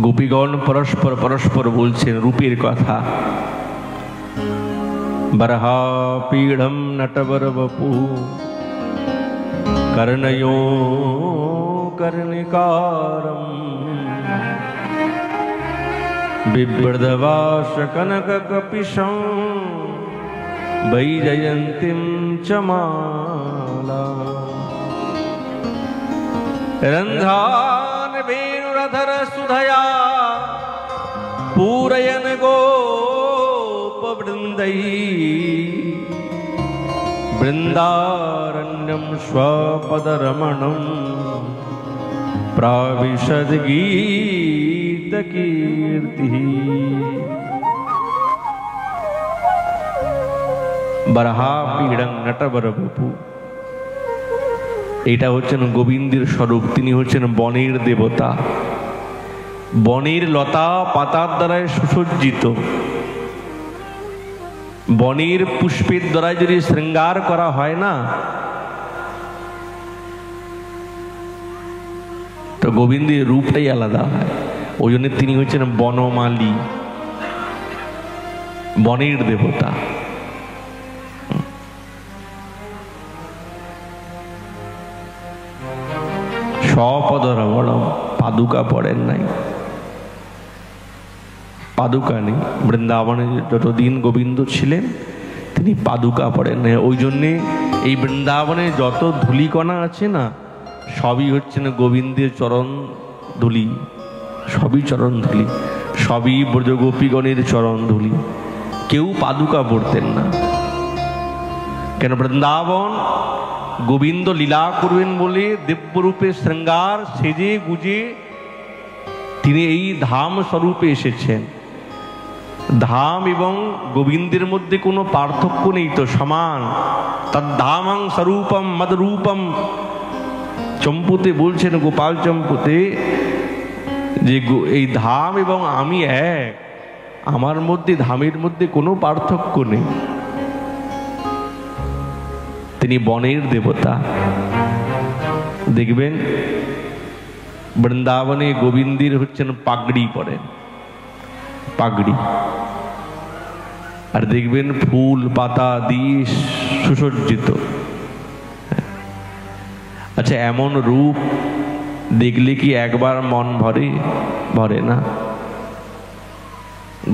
গোপীগণ পরস্পর পরস্পর বলছেন রূপের কথা। বরহা পীড়ম নটবর বপু, কর্ণयो कर्णिकारम, बिभ्रदवास कनक कपिशं, वैजयन्तीं च माला, रन्ध्रान् वेणुरधर सुधया, पूरयन् गोपवृन्दै, वृन्दारण्यं स्वपदरमणं, प्राविशद गीत कीर्ति। बरहा पीड़ं नटवर बपु, এটা হচ্ছেন গোবিন্দের স্বরূপ। তিনি হচ্ছেন বনের দেবতা, বনের লতা পাতার দ্বারায় সুসজ্জিত। বনের পুষ্পের দ্বারা যদি শৃঙ্গার করা হয় না, তো গোবিন্দের রূপটাই আলাদা হয়। ওই জন্য তিনি হচ্ছেন বনমালী। বনের দেবতা। স্বপদরমণম, পাদুকা পড়েন নাই, পাদুকা নেই। বৃন্দাবনে যতদিন গোবিন্দ ছিলেন তিনি পাদুকা পড়েন নাই। ওই জন্যে এই বৃন্দাবনে যত ধূলিকণা আছে না, সবই হচ্ছে না গোবিন্দের চরণ ধুলি, সবই চরণ ধুলি, সবই ব্রজগোপীগণের চরণ ধুলি। কেউ পাদুকা পড়তেন না। কেন? বৃন্দাবন গোবিন্দ লীলা করবেন বলে দিব্যরূপে শৃঙ্গার সেজে গুজে তিনি এই ধাম স্বরূপে এসেছেন। ধাম এবং গোবিন্দের মধ্যে কোনো পার্থক্য নেই, তো সমান। তার ধামাং স্বরূপম মদরূপম। চম্পুতে বলছেন, গোপাল চম্পুতে, যে এই ধাম এবং আমি এক, আমার মধ্যে ধামের মধ্যে কোনো পার্থক্য নেই। তিনি বনের দেবতা। দেখবেন বৃন্দাবনে গোবিন্দের হচ্ছেন পাগড়ি পরেন, পাগড়ি। আর দেখবেন ফুল পাতা দিয়ে সুসজ্জিত। আচ্ছা, এমন রূপ দেখলে কি একবার মন ভরে? ভরে না।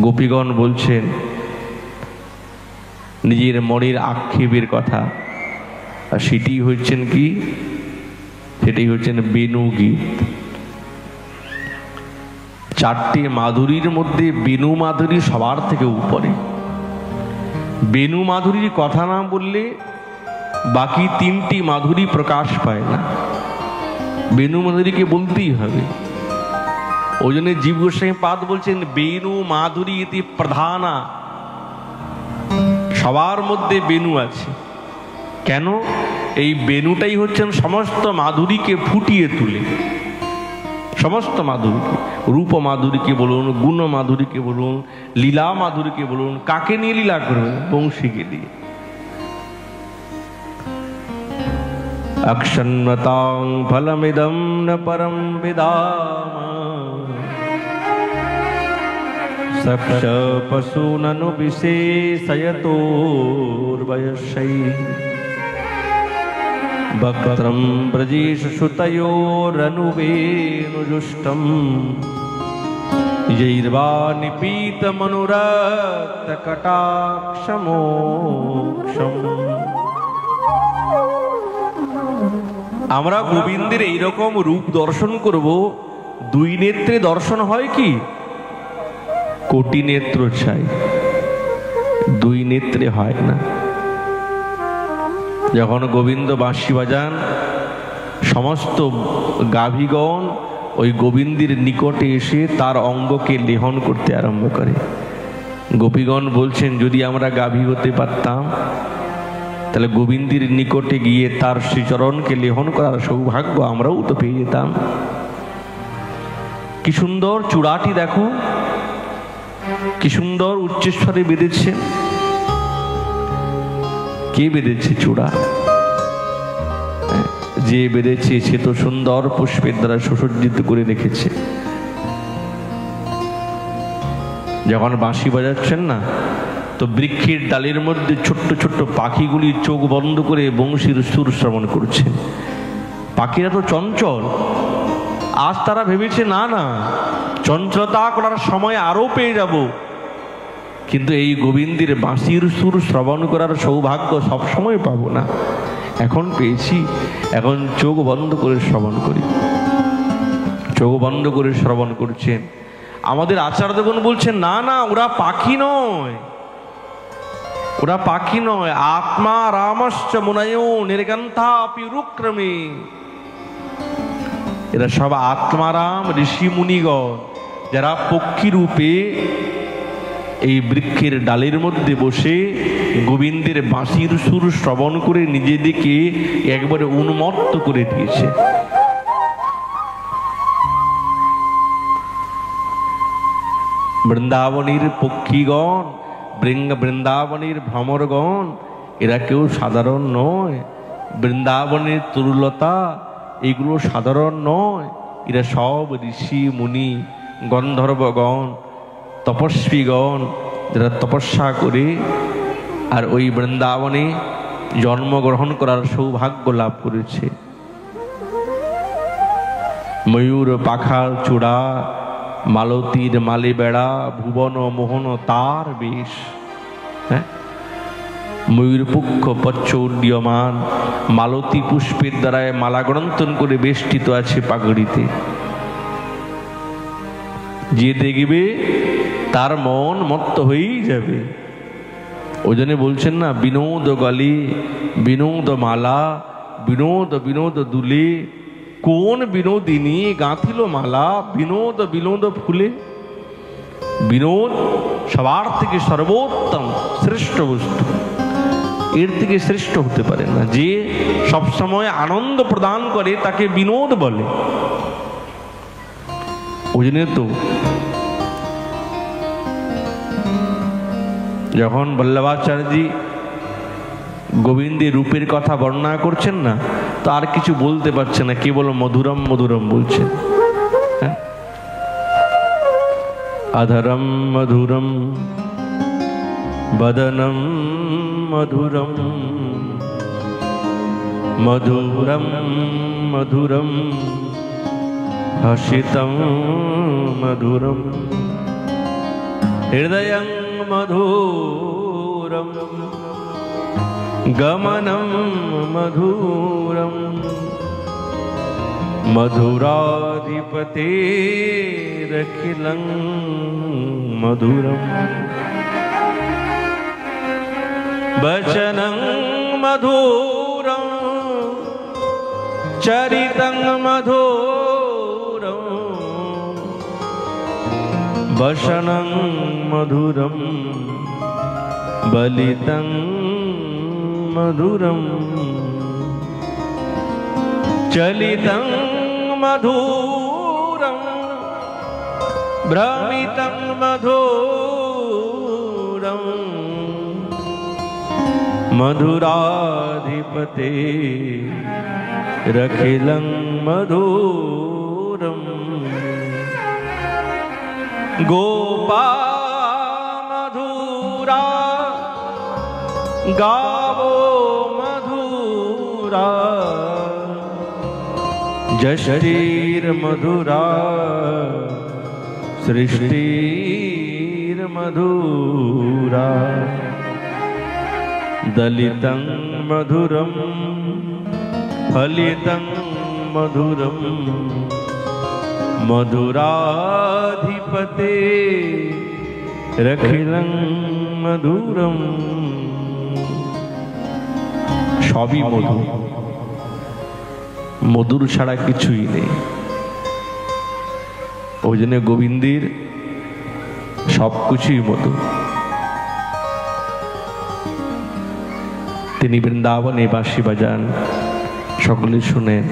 গোপীগণ বলছেন নিজের মনের আক্ষেপের কথা, আর সেটি হচ্ছেন কি? সেটি হচ্ছেন বেণু গীত। চারটি মাধুরীর মধ্যে বেণু মাধুরী সবার থেকে উপরে। বেণু মাধুরীর কথা না বললে বাকি তিনটি মাধুরী প্রকাশ পায় না। বেণু মাধুরীকে বলতেই হবে। ওই জন্য জীব গোস্বামী পাদ বলছেন বেণু মাধুরী ইতি প্রধানা। সবার মধ্যে বেণু আছে। কেন? এই বেণুটাই হচ্ছেন সমস্ত মাধুরীকে ফুটিয়ে তুলে। সমস্ত মাধুরীকে, রূপ মাধুরীকে বলুন, গুণ মাধুরীকে বলুন, লীলা মাধুরীকে বলুন। কাকে নিয়ে লীলা করবেন? বংশীকে দিয়ে। অক্ষন্নতাং ফলমিদং ন পরম বিদাম সপ্ত পশুননু বিশেষয়তোর্বয়সৈ বক্ত্রম ব্রজেশশুতয়োরনুবেনুজুষ্টম যৈর্বা নিপীতমনুরক্তকটাক্ষমোক্ষম। আমরা গোবিন্দের এইরকম রূপ দর্শন করব। দুই নেত্রে দর্শন হয় কি? কোটি নেত্র চাই, দুই নেত্রে হয় না। যখন গোবিন্দ বাঁশি বাজান, সমস্ত গাভীগণ ওই গোবিন্দের নিকটে এসে তার অঙ্গকে লেহন করতে আরম্ভ করে। গোপীগণ বলছেন, যদি আমরা গাভী হতে পারতাম তাহলে গোবিন্দের নিকটে গিয়ে তার শ্রীচরণকে লেহন করার সৌভাগ্য আমরাও তো পেয়ে যেতাম। কি সুন্দর চূড়াটি দেখো, কি সুন্দর উচ্চস্বরে বেঁধেছে। কে বেঁধেছে চূড়া? যে বেঁধেছে সে তো সুন্দর পুষ্পের দ্বারা সুসজ্জিত করে রেখেছে। যখন বাঁশি বাজাচ্ছেন না, তো বৃক্ষের ডালের মধ্যে ছোট্ট ছোট্ট পাখিগুলি চোখ বন্ধ করে বংশীর সুর শ্রবণ করছেন। পাখিরা তো চঞ্চল। আজ তারা ভেবেছে না না, চঞ্চলতা করার সময় আরো পেয়ে যাব, কিন্তু এই গোবিন্দের বাঁশির সুর শ্রবণ করার সৌভাগ্য সবসময় পাবো না। এখন পেয়েছি, এখন চোখ বন্ধ করে শ্রবণ করি। চোখ বন্ধ করে শ্রবণ করছেন। আমাদের আচার্যগণ বলছেন, না না, ওরা পাখি নয়, ওরা পাখি নয়। আত্মা রামশ্চ মুনয়ো নির্গন্থাপি রুক্রমে। এরা সব আত্মারাম ঋষি মুনিগণ, যারা পক্ষী রূপে এই বৃক্ষের ডালের মধ্যে বসে গোবিন্দের বাঁশির সুর শ্রবণ করে নিজেদেরকে একবারে উন্মত্ত করে দিয়েছে। বৃন্দাবনের পক্ষীগণ, বৃন্দাবনের ভ্রমরগণ, এরা কেউ সাধারণ নয়। বৃন্দাবনের তরুলতা এগুলো সাধারণ নয়। এরা সব ঋষি মুনি, গন্ধর্বগণ, তপস্বীগণ, যারা তপস্যা করে আর ওই বৃন্দাবনে জন্মগ্রহণ করার সৌভাগ্য লাভ করেছে। ময়ূর পাখার চূড়া, মালতীর মালে বেড়া, ভুবন মোহন তার বেশ। হ্যাঁ, ময়ূর পুক্ষ পচ্ছ উড্ডীয়মান, মালতী পুষ্পের দ্বারায় মালা গ্রন্থন করে বেষ্টিত আছে পাগড়িতে। যে দেখবে তার মন মত্ত হয়েই যাবে। ওই জন্য বলছেন না, বিনোদ গলে বিনোদ মালা, বিনোদ বিনোদ দুলে, কোন বিনোদিনী গাঁথিল মালা, বিনোদ বিনোদ ফুলে। বিনোদ সবার থেকে সর্বোত্তম শ্রেষ্ঠ বস্তু, এর থেকে শ্রেষ্ঠ হতে পারে না। যে সবসময় আনন্দ প্রদান করে তাকে বিনোদ বলে। ওই জন্য তো যখন বল্লভাচার্যজি গোবিন্দের রূপের কথা বর্ণনা করছেন না, তো আর কিছু বলতে পারছে না, কেবল মধুরম মধুরম বলছেন। অধরম মধুরম বদনম মধুরম, মধুরম মধুরম হসিতম মধুরম, হৃদয়ং মধুরম গমনম মধুরম, মধুরাধিপতেরখিলং মধুরম, বচনং মধুরম চরিতং মধুরম, বসনং মধুরম বলিতং মধুরম, চলিতং মধুরম ভ্রমিতং মধুরম, মধুরাধিপতে রখিলং মধুরম, গোপা মধুরা গাবো মধুরা, যশীর মধুরা সৃষ্টির মধুরা, দলিতং মধুরম ফলিতং মধুরম, মধুরাধিপতে রখিলং মধুরম। সবই মধু, মধুর ছাড়া কিছুই নেই। ওই জন্য গোবিন্দের সবকিছুই মধু। তিনি বৃন্দাবনে বাঁশি বাজান, সকলে শুনেন,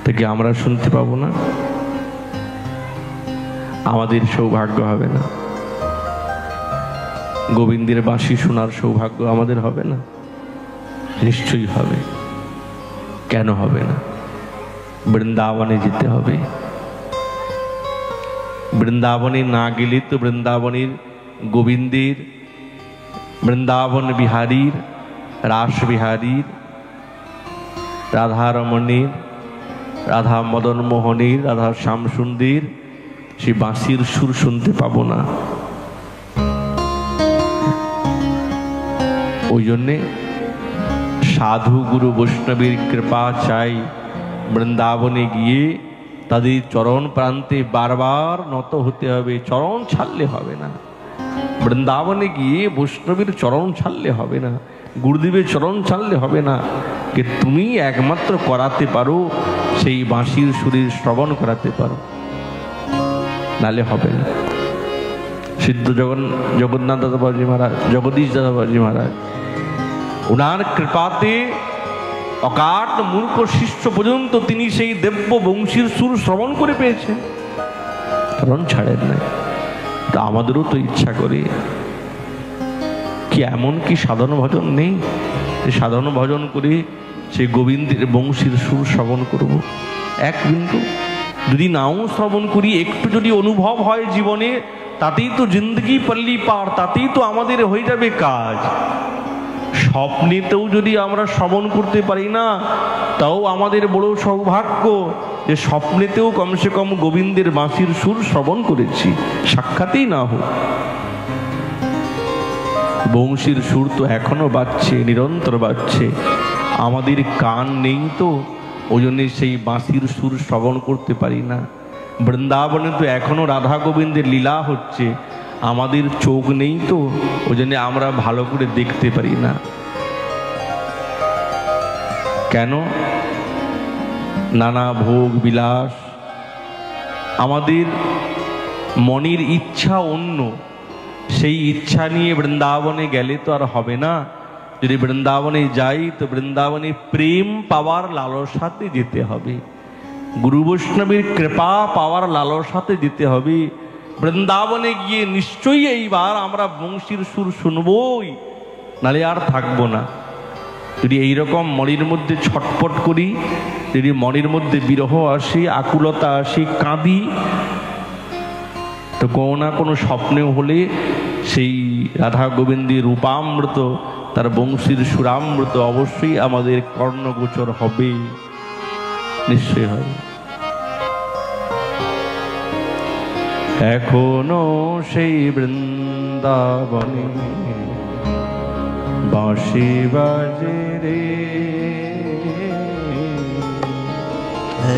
থেকে আমরা শুনতে পাবো না? আমাদের সৌভাগ্য হবে না? গোবিন্দের বাঁশি শোনার সৌভাগ্য আমাদের হবে না? নিশ্চয়ই হবে। কেন হবে না? বৃন্দাবনে যেতে হবে। বৃন্দাবনে না গেলে তো বৃন্দাবনের গোবিন্দের, বৃন্দাবন বিহারীর, রাস বিহারীর, রাধারমণীর, রাধা মদন মোহনের, রাধা শ্যামসুন্দর সেই বাঁশির সুর শুনতে পাবো না। ওই জন্যে সাধু গুরু বৈষ্ণবের কৃপা চাই। বৃন্দাবনে গিয়ে তাদের চরণ প্রান্তে বারবার নত হতে হবে, চরণ ছাড়লে হবে না। বৃন্দাবনে গিয়ে বৈষ্ণবের চরণ ছাড়লে হবে না, গুরুদেবের চরণ ছাড়লে হবে না। যে তুমি একমাত্র করাতে পারো সেই বাঁশির সুরের শ্রবণ করাতে পারো, নালে হবে না। সিদ্ধ জগন্নাথ দাদাবাজি মহারাজ, জগদীশ দাদাবাজি মহারাজ, ওনার কৃপাতে অকাট মূর্খ শিষ্য পর্যন্ত তিনি সেই দিব্য বংশীর সুর শ্রবণ করে পেয়েছেন, কারণ ছাড়েন নাই। তা আমাদেরও তো ইচ্ছা করে কি এমন কি সাধন ভজন নেই, সাধন ভজন করে সেই গোবিন্দের বংশীর সুর শ্রবণ করব। এক বিন্দু যদি নাও শ্রবণ করি, একটু যদি অনুভব হয় জীবনে, তাতেই তো জিন্দগি পল্লী পার, তাতেই তো আমাদের হয়ে যাবে কাজ। স্বপ্নেতেও যদি আমরা শ্রবণ করতে পারি না, তাও আমাদের বড় সৌভাগ্য যে স্বপ্নেতেও কমসে কম গোবিন্দের বাঁশির সুর শ্রবণ করেছি, সাক্ষাতেই না হোক। বংশীর সুর তো এখনো বাজছে, নিরন্তর বাজছে, আমাদের কান নেই তো, ওই জন্য সেই বাঁশির সুর শ্রবণ করতে পারি না। বৃন্দাবনে তো এখনো রাধা গোবিন্দের লীলা হচ্ছে, আমাদের চোখ নেই তো, ওই জন্য আমরা ভালো করে দেখতে পারি না। কেন? নানা ভোগ বিলাস, আমাদের মনের ইচ্ছা অন্য, সেই ইচ্ছা নিয়ে বৃন্দাবনে গেলে তো আর হবে না। যদি বৃন্দাবনে যাই তো বৃন্দাবনে প্রেম পাওয়ার লালসাতে যেতে হবে, গুরু বৈষ্ণবের কৃপা পাওয়ার লালসাতে যেতে হবে। বৃন্দাবনে গিয়ে নিশ্চয়ই এইবার আমরা বংশীর সুর শুনবই, নালে আর থাকবো না। যদি এইরকম মনের মধ্যে ছটপট করি, যদি মনের মধ্যে বিরহ আসে, আকুলতা আসে, কাঁদি, তো কোনো না কোনো স্বপ্নেও হলে সেই রাধা গোবিন্দের রূপামৃত, তার বংশীর সুরামৃত অবশ্যই আমাদের কর্ণগোচর হবে, নিশ্চয় হবে। এখনো সেই বৃন্দাবনে বাঁশি বাজে রে,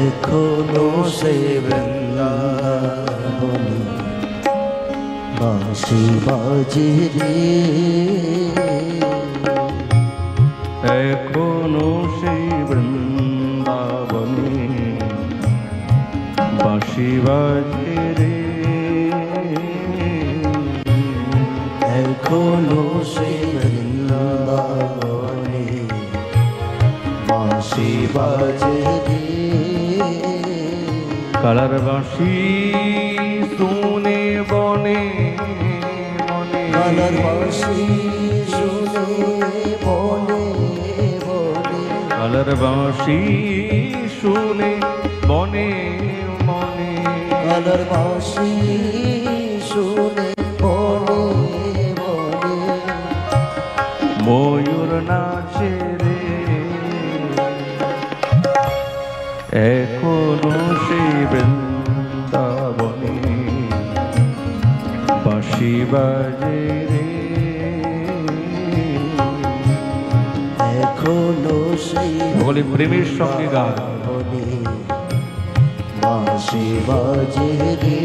এখনো সেই বৃন্দাবনে বাঁশি বাজে রে, এখনো সেই বৃন্দাবনে বাঁশি বাজে রে, এখনো সেই বৃন্দাবনে বাঁশি বাজে রে, কালার বাঁশি শুনে বনে মনে, কালার বাঁশি শুনে বনে বনে, কালার বাঁশি শুনে বনে মনে, কালার বাঁশি শুনে বনে বনে, ময়ূর নাচে রে, এখনো সেই বৃন্দাবনে বাঁশি বাজে রে, এখনো সেই বলে প্রেমের সঙ্গে গান, বাঁশি বাজে রে,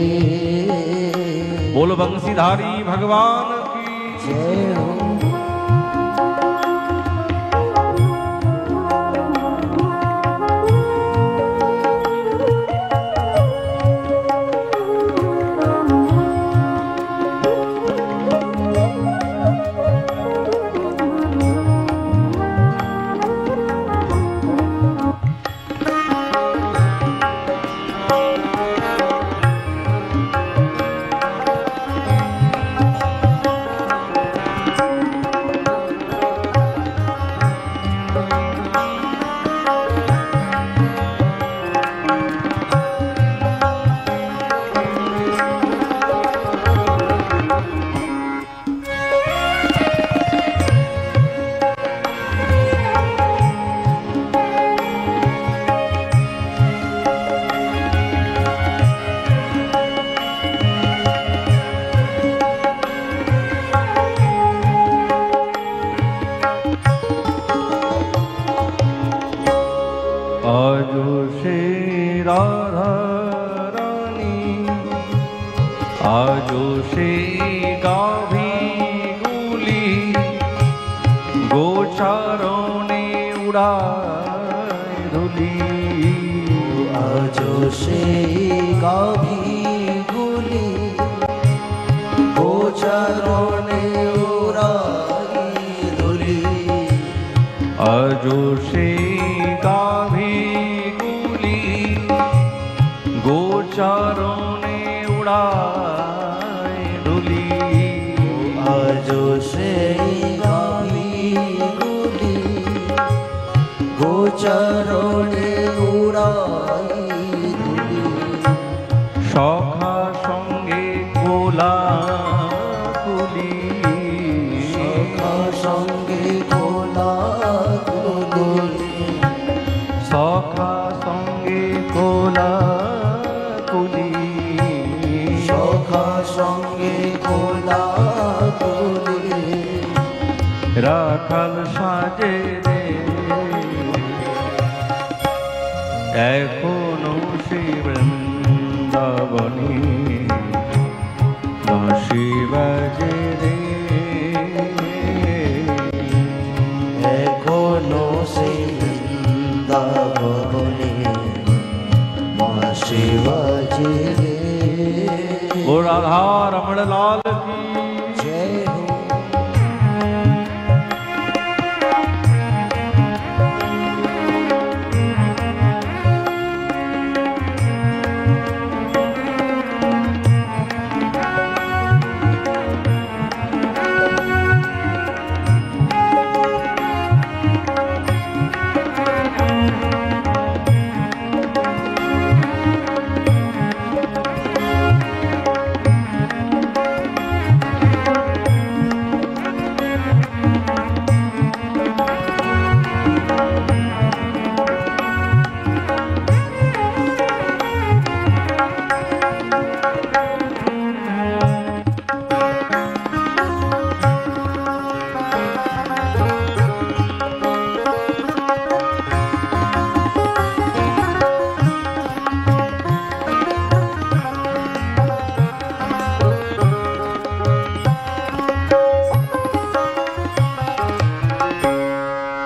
बोलो बंसीधारी भगवान की जय हो। आजो से गाभी गुली गोचारों ने उड़ाए धूली, आजो से गाभी गुली गोचारों ने उड़ाई धूली, आजो से गाभी गुली गोचारों ने उड़ाए धूली, आजो से गाभी गुली गोचारों ने उड़ाई धूली, सखा संगे कोला সঙ্গে কোলা তুলে রাখাল সাজে রে এখনো সেই বৃন্দাবনে বাঁশি বাজে রে এখনো সেই বৃন্দাবনে বাঁশি বাজে রে। ও রাধা রমণ লাল की जय हो।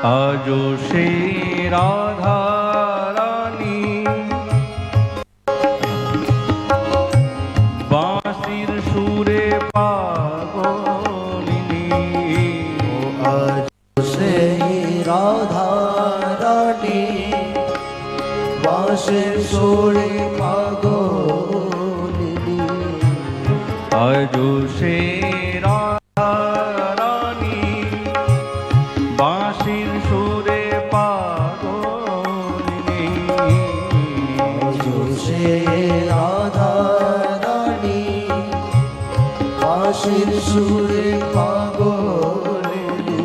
आजो श्री राधा रानी बांसिर सुरे पागलिनी आज से राधा रानी बांसुर सुरे पागलिनी आजो श्री राधा रानी बांसिर सुरे पागलिनी जो से राधा रानी बांसुर सुरे पागलिनी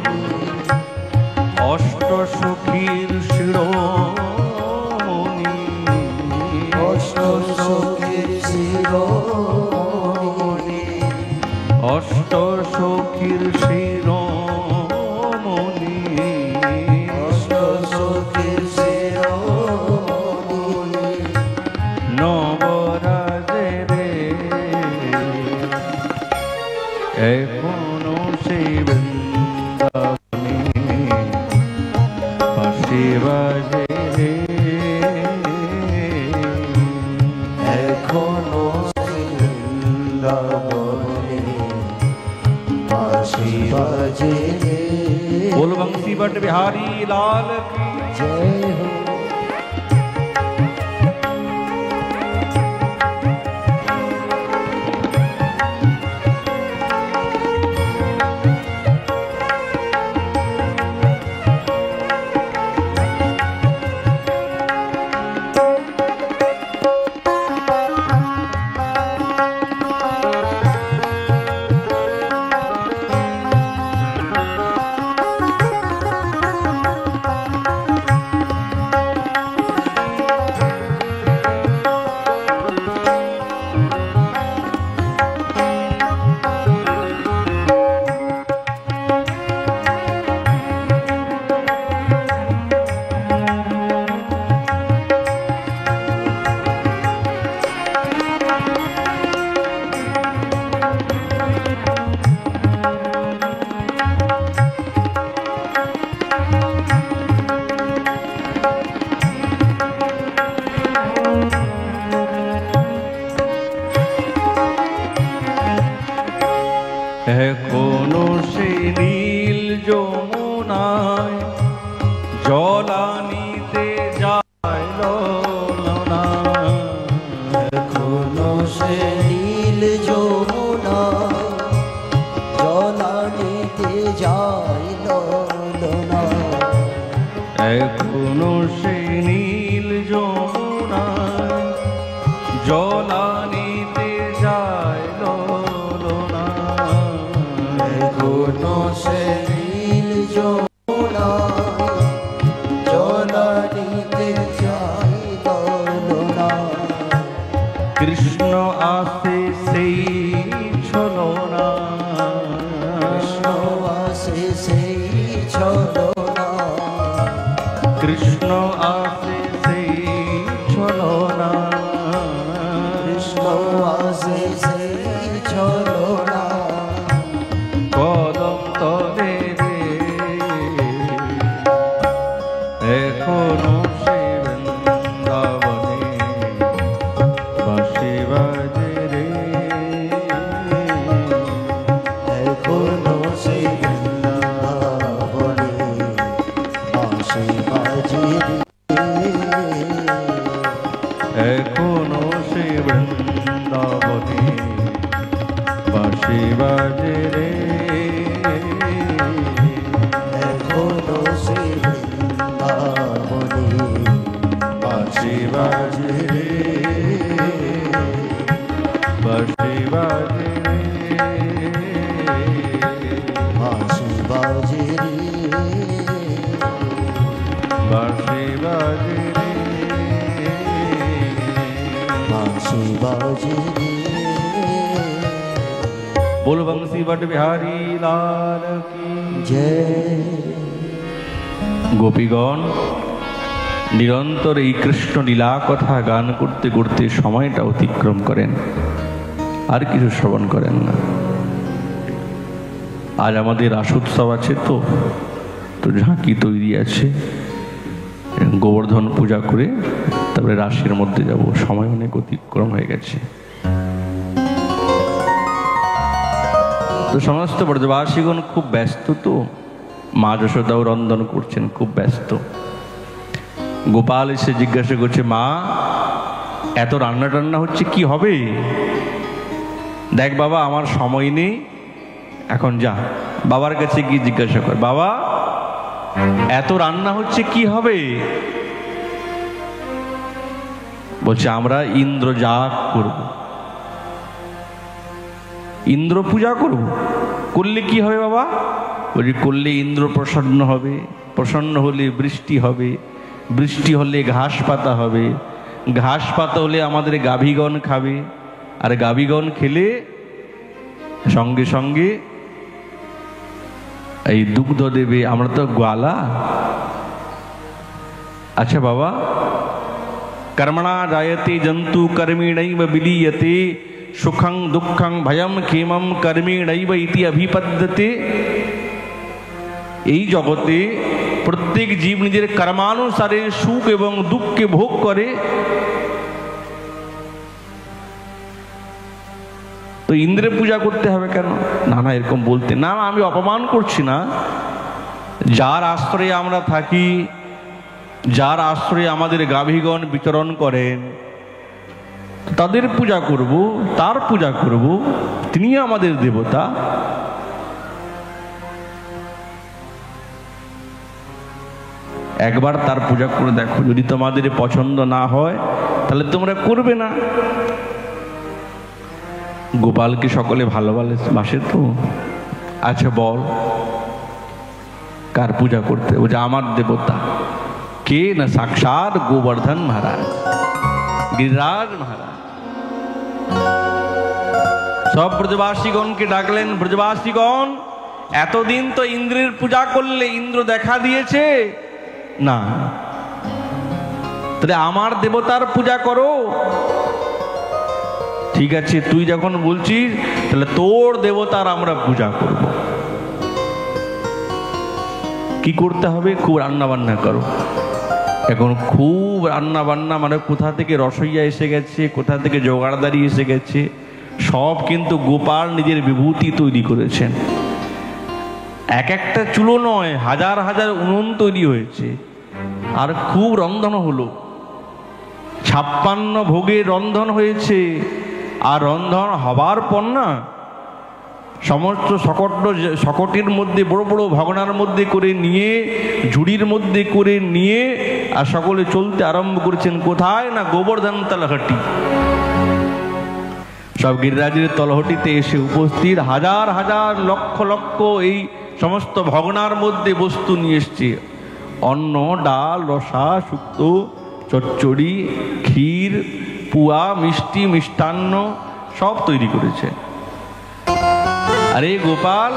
अष्ट सखीर शिरोमणि अष्ट सखीर शिरोमणि अष्ट सखीर शिरोमणि अष्ट सखीर शिरोमणि नवराजे रे एखोनो সেই বৃন্দাবনে বাঁশি বাজে রে এখনো বৃন্দাবনে বাঁশি বাজে রে। बोल बंसी बट बिहारी लाल की जय हो। এখনো সেই নীল যমুনায় জল আনিতে যায় ললনা এখনো সে নীল যমুনা জল আনিতে যায় ললনা এখনো সেই নীল যমুনায় জল আনিতে যায় ললনা এখনো সে নীল যমুনা জল আনিতে যায় ললনা কৃষ্ণ আসে সেই ছলনা কদম তলে রে এখনো সে বৃন্দাবনে বাঁশি বাজে রে এখনো সে বৃন্দাবনে বাঁশি বাজে রে এখনো সে বৃন্দাবনে বাঁশি বাজে রে এখনো সে বৃন্দাবনে বাঁশি বাজে রে বাঁশি বাজে রে বাঁশি বাজে রে বাঁশি বাজে রে বাঁশি বাজে রে बोल बंसी बट बिहारी लाल की जय। গোপীগণ নিরন্তর এই কৃষ্ণ লীলা কথা গান করতে করতে সময়টা অতিক্রম করেন, আর কিছু শ্রবণ করেন না। আজ আমাদের রাসোৎসব আছে, তো ঝাঁকি তৈরি আছে, গোবর্ধন পূজা করে তারপরে রাশির মধ্যে যাব। সময় অনেক অতিক্রম হয়ে গেছে। তো সমস্ত ব্রজবাসীগণ খুব ব্যস্ত, তো মা যশোদাও রন্ধন করছেন, খুব ব্যস্ত। গোপাল এসে জিজ্ঞাসা করছে, মা এত রান্না টান্না হচ্ছে, কি হবে? দেখ বাবা, আমার সময় নেই, এখন যা বাবার কাছে গিয়ে জিজ্ঞাসা কর, বাবা এত রান্না হচ্ছে কি হবে? বলছে, আমরা ইন্দ্রজাগ করব, ইন্দ্র পূজা করব। করলে কি হবে বাবা? বলছি, করলে ইন্দ্র প্রসন্ন হবে, প্রসন্ন হলে বৃষ্টি হবে, বৃষ্টি হলে ঘাস পাতা হবে, ঘাস পাতা হলে আমাদের গাভীগণ খাবে, আর গাভীগণ খেলে সঙ্গে সঙ্গে এই দুগ্ধ দেবে, আমরা তো গোয়ালা। আচ্ছা বাবা, কর্মণা জায়তে জন্তু কর্মেণৈব বিলীয়তে সুখং দুঃখং ভয়ং ক্ষেমং কর্মেণৈব ইতি অভিপদ্যতে। এই জগতে প্রত্যেক জীব নিজের কর্মানুসারে সুখ এবং দুঃখকে ভোগ করে। তো ইন্দ্রের পূজা করতে হবে কেন? না না, এরকম বলতে না, আমি অপমান করছি না। যার আশ্রয়ে আমরা থাকি, যার আশ্রয়ে আমাদের গাভীগণ বিচরণ করেন, তাদের পূজা করব, তার পূজা করব, তিনি আমাদের দেবতা। একবার তার পূজা করে দেখো, যদি তোমাদের পছন্দ না হয় তাহলে তোমরা করবে না। গোপালকে সকলে ভালোবাসে তো। আচ্ছা বল, কার পূজা করতে? বলছে, আমার দেবতা কে? না সাক্ষাৎ গোবর্ধন মহারাজ, গিরিরাজ মহারাজ। সব ব্রজবাসীগণকে ডাকলেন, ব্রজবাসীগণ এতদিন তো ইন্দ্রের পূজা করলে, ইন্দ্র দেখা দিয়েছে না, তাহলে আমার দেবতার পূজা করো। ঠিক আছে, তুই যখন বলছিস তাহলে তোর দেবতার আমরা পূজা করব। কি করতে হবে? খুব রান্না বান্না করো। এখন খুব রান্না বান্না মানে কোথা থেকে রসইয়া এসে গেছে, কোথা থেকে জোগাড়দারি এসে গেছে, সব কিন্তু গোপাল নিজের বিভূতি তৈরি করেছেন। এক একটা চুলো নয়, হাজার হাজার উনুন তৈরি হয়েছে, আর খুব রন্ধন হলো। 56 ভোগের রন্ধন হয়েছে। আর রন্ধন হবার পর না, সমস্ত শকটের মধ্যে, বড় বড় ভগনার মধ্যে করে নিয়ে, ঝুড়ির মধ্যে করে নিয়ে, আর সকলে চলতে আরম্ভ করেছেন। কোথায়? না গোবর্ধন তলহটি। সব গিরিরাজের তলহটিতে এসে উপস্থিত, হাজার হাজার লক্ষ লক্ষ এই সমস্ত ভগনার মধ্যে বস্তু নিয়ে এসছে। অন্ন, ডাল, রসা, শুক্তো, চচ্চড়ি, ক্ষীর, পুয়া, মিষ্টি, মিষ্টান্ন সব তৈরি করেছে। আরে গোপাল,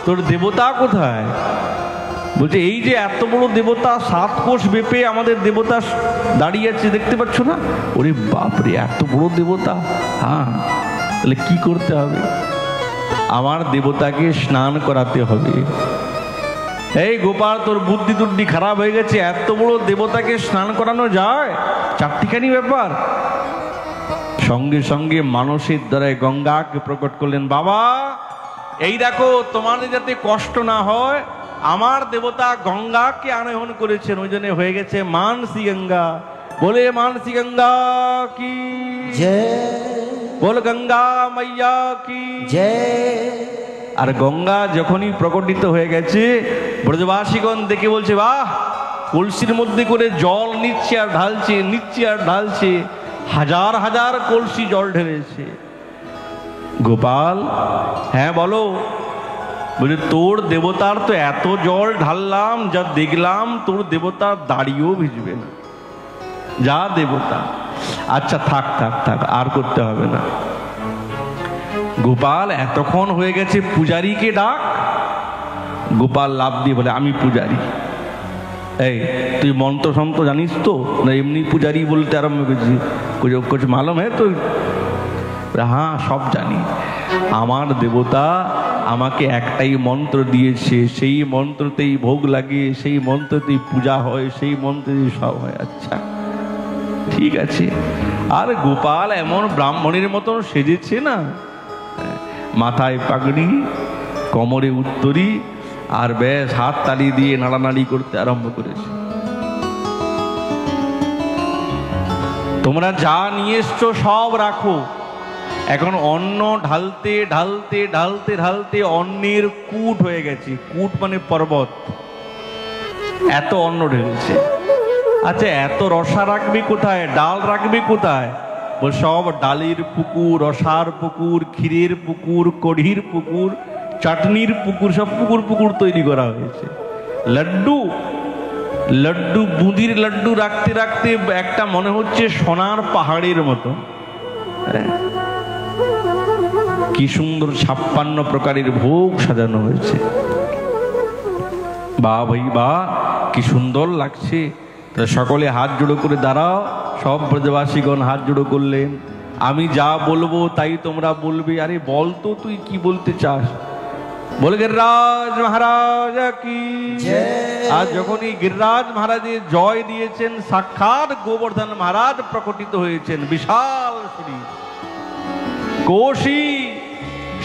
তোর দেবতা কোথায়? বলছে, এই যে এত বড় দেবতা, 7 কোষ বেপে আমাদের দেবতা দাঁড়িয়ে আছে, দেখতে পাচ্ছ না? ওরে বাপরে, এত বড় দেবতা! হ্যাঁ, তাহলে কি করতে হবে? আমার দেবতাকে স্নান করাতে হবে। এই গোপাল, তোর বুদ্ধি টুদ্ধি খারাপ হয়ে গেছে, এত বড় দেবতাকে স্নান করানো যায়? চারটিখানি ব্যাপার। সঙ্গে সঙ্গে মানুষের দ্বারায় গঙ্গাকে প্রকট করলেন। বাবা, এই দেখো, তোমাদের যাতে কষ্ট না হয়, আমার দেবতা গঙ্গাকে আনয়ন করেছেন, ওই জন্য হয়ে গেছে মানসী গঙ্গা। বলে মানসী গঙ্গা কি জয়, বল গঙ্গা মাইয়া কি জয়। আর গঙ্গা যখনই প্রকটিত হয়ে গেছে, ব্রজবাসীগণ দেখে বলছে, বাহ, কলসির মধ্যে করে জল নিচ্ছে আর ঢালছে, নিচ্ছে আর ঢালছে, হাজার হাজার কলসি জল ঢেলেছে। গোপাল, হ্যাঁ বলো। বলে, তোর দেবতার তো এত জল ঢাললাম, যা দেখলাম তোর দেবতার দাড়িও ভিজবে না। যা দেবতা। আচ্ছা থাক থাক থাক, আর করতে হবে না। গোপাল, এতক্ষণ হয়ে গেছে, পূজারীকে ডাক। গোপাল লাভ দিয়ে বলে, আমি পূজারী। এই, তুই মন্ত্র সন্ত্র জানিস তো না এমনি পূজারী বলতে আরম্ভ করেছি? কুछ मालूम है তো? হ্যাঁ, সব জানি। আমার দেবতা আমাকে একটাই মন্ত্র দিয়েছে, সেই মন্ত্রতেই ভোগ লাগে, সেই মন্ত্রতেই পূজা হয়, সেই মন্ত্রতেই সব হয়। আচ্ছা ঠিক আছে। আর গোপাল এমন ব্রাহ্মণের মতন সেজেছে না, মাথায় পাগড়ি, কোমরে উত্তরী, আর বেশ হাত তালি দিয়ে নাড়ানাড়ি করতে আরম্ভ করেছে। তোমরা যা নিয়ে এসছো সব রাখো। এখন অন্ন ঢালতে ঢালতে ঢালতে ঢালতে অন্নের কূট হয়ে গেছে। কূট মানে পর্বত, এত অন্ন ঢেলেছে। আচ্ছা, এত রসা রাখবে কোথায়, ডাল রাখবে কোথায়? সব ডালের পুকুর, রসার পুকুর, ক্ষীরের পুকুর, কড়ির পুকুর, চাটনির পুকুর, সব পুকুর পুকুর তৈরি করা হয়েছে। লাড্ডু, লাড্ডু, বুঁদির লাড্ডু রাখতে রাখতে একটা মনে হচ্ছে সোনার পাহাড়ের মতো। কি সুন্দর 56 প্রকারের ভোগ সাজানো হয়েছে। বা ভাই বা, কি সুন্দর লাগছে। সকলে হাত জোড়ো করে দাঁড়াও। সব ব্রজবাসীগণ হাত জোড়ো করলেন। আমি যা বলবো তাই তোমরা বলবে। আরে বল তো, তুই কি বলতে চাস? বলে, গিরিরাজ মহারাজ কি জয়। আর যখনই গিরিরাজ মহারাজের জয় দিয়েছেন, সাক্ষাৎ গোবর্ধন মহারাজ প্রকটিত হয়েছেন। বিশাল শরীর, কোশী,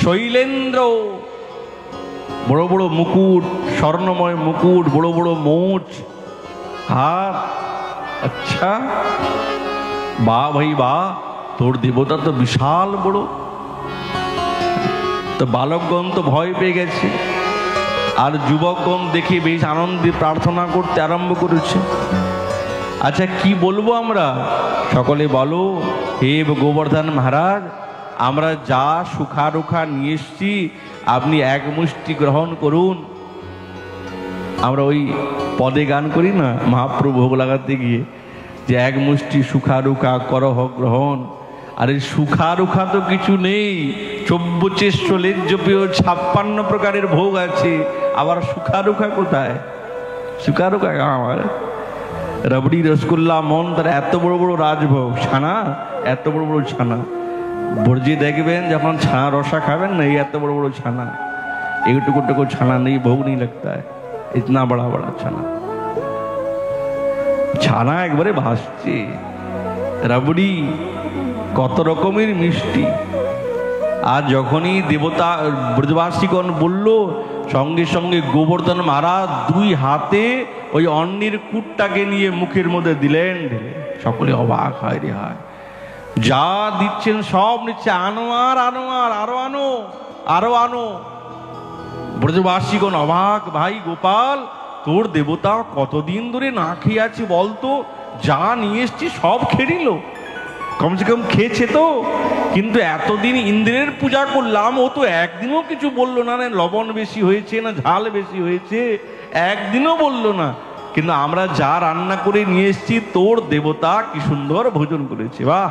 শৈলেন্দ্র, বড় বড় মুকুট, স্বর্ণময় মুকুট, বড় বড় মোচ, হাত। আচ্ছা, বা ভাই বা, তোর দেবতা তো বিশাল বড়। তো বালকগণ তো ভয় পেয়ে গেছে, আর যুবকগণ দেখে বেশ আনন্দে প্রার্থনা করতে আরম্ভ করেছে। আচ্ছা, কি বলবো আমরা? সকলে বলো, হে গোবর্ধন মহারাজ, আমরা যা সুখারুখা নিয়ে এসছি, আপনি এক মুষ্টি গ্রহণ করুন। আমরা ওই পদে গান করি না, মহাপ্রভু ভোগ লাগাতে গিয়ে, যে এক মুষ্টি সুখারুখা করহ গ্রহণ। আরে সুখারুখা তো কিছু নেই, 56 প্রকারের ভোগ আছে, আবার সুখারুখা কোথায়? সুখারুখা আমার রাবড়ি, রসগোল্লা, মন, তার এত বড় বড় রাজভোগ, ছানা, এত বড় বড় ছানা। বর্জি দেখবেন যখন ছানা রসা খাবেন না, এই এত বড় বড় ছানা, এইটুকু টুকু ছানা নেই, ভোগ নেই लगता है, इतना बड़ा बड़ा ছানা। ছানা একবারে ভাসছে, রাবড়ি, কত রকমের মিষ্টি। আর যখনই দেবতা ব্রজবাসীগণ বলল, সঙ্গে সঙ্গে গোবর্ধন মহারাজ 2 হাতে ওই অন্নের কূটটাকে নিয়ে মুখের মধ্যে দিলেন। সকলে অবাক হয়, রে হয়, যা দিচ্ছেন সব নিচ্ছে, আনো আর আনো, আর আরো আনো, আরো আনো। ব্রজবাসীগণ অবাক, ভাই গোপাল, তোর দেবতা কতদিন ধরে না খেয়ে আছে বলতো? যা নিয়ে এসছি সব খেয়ে নিল। কমসে কম খেয়েছে তো, কিন্তু এতদিন ইন্দ্রের পূজা করলাম, ও তো একদিনও কিছু বললো না, লবণ বেশি হয়েছে না ঝাল বেশি হয়েছে, একদিনও বললো না। কিন্তু আমরা যা রান্না করে নিয়ে এসছি, তোর দেবতা কি সুন্দর ভোজন করেছে। বাহ!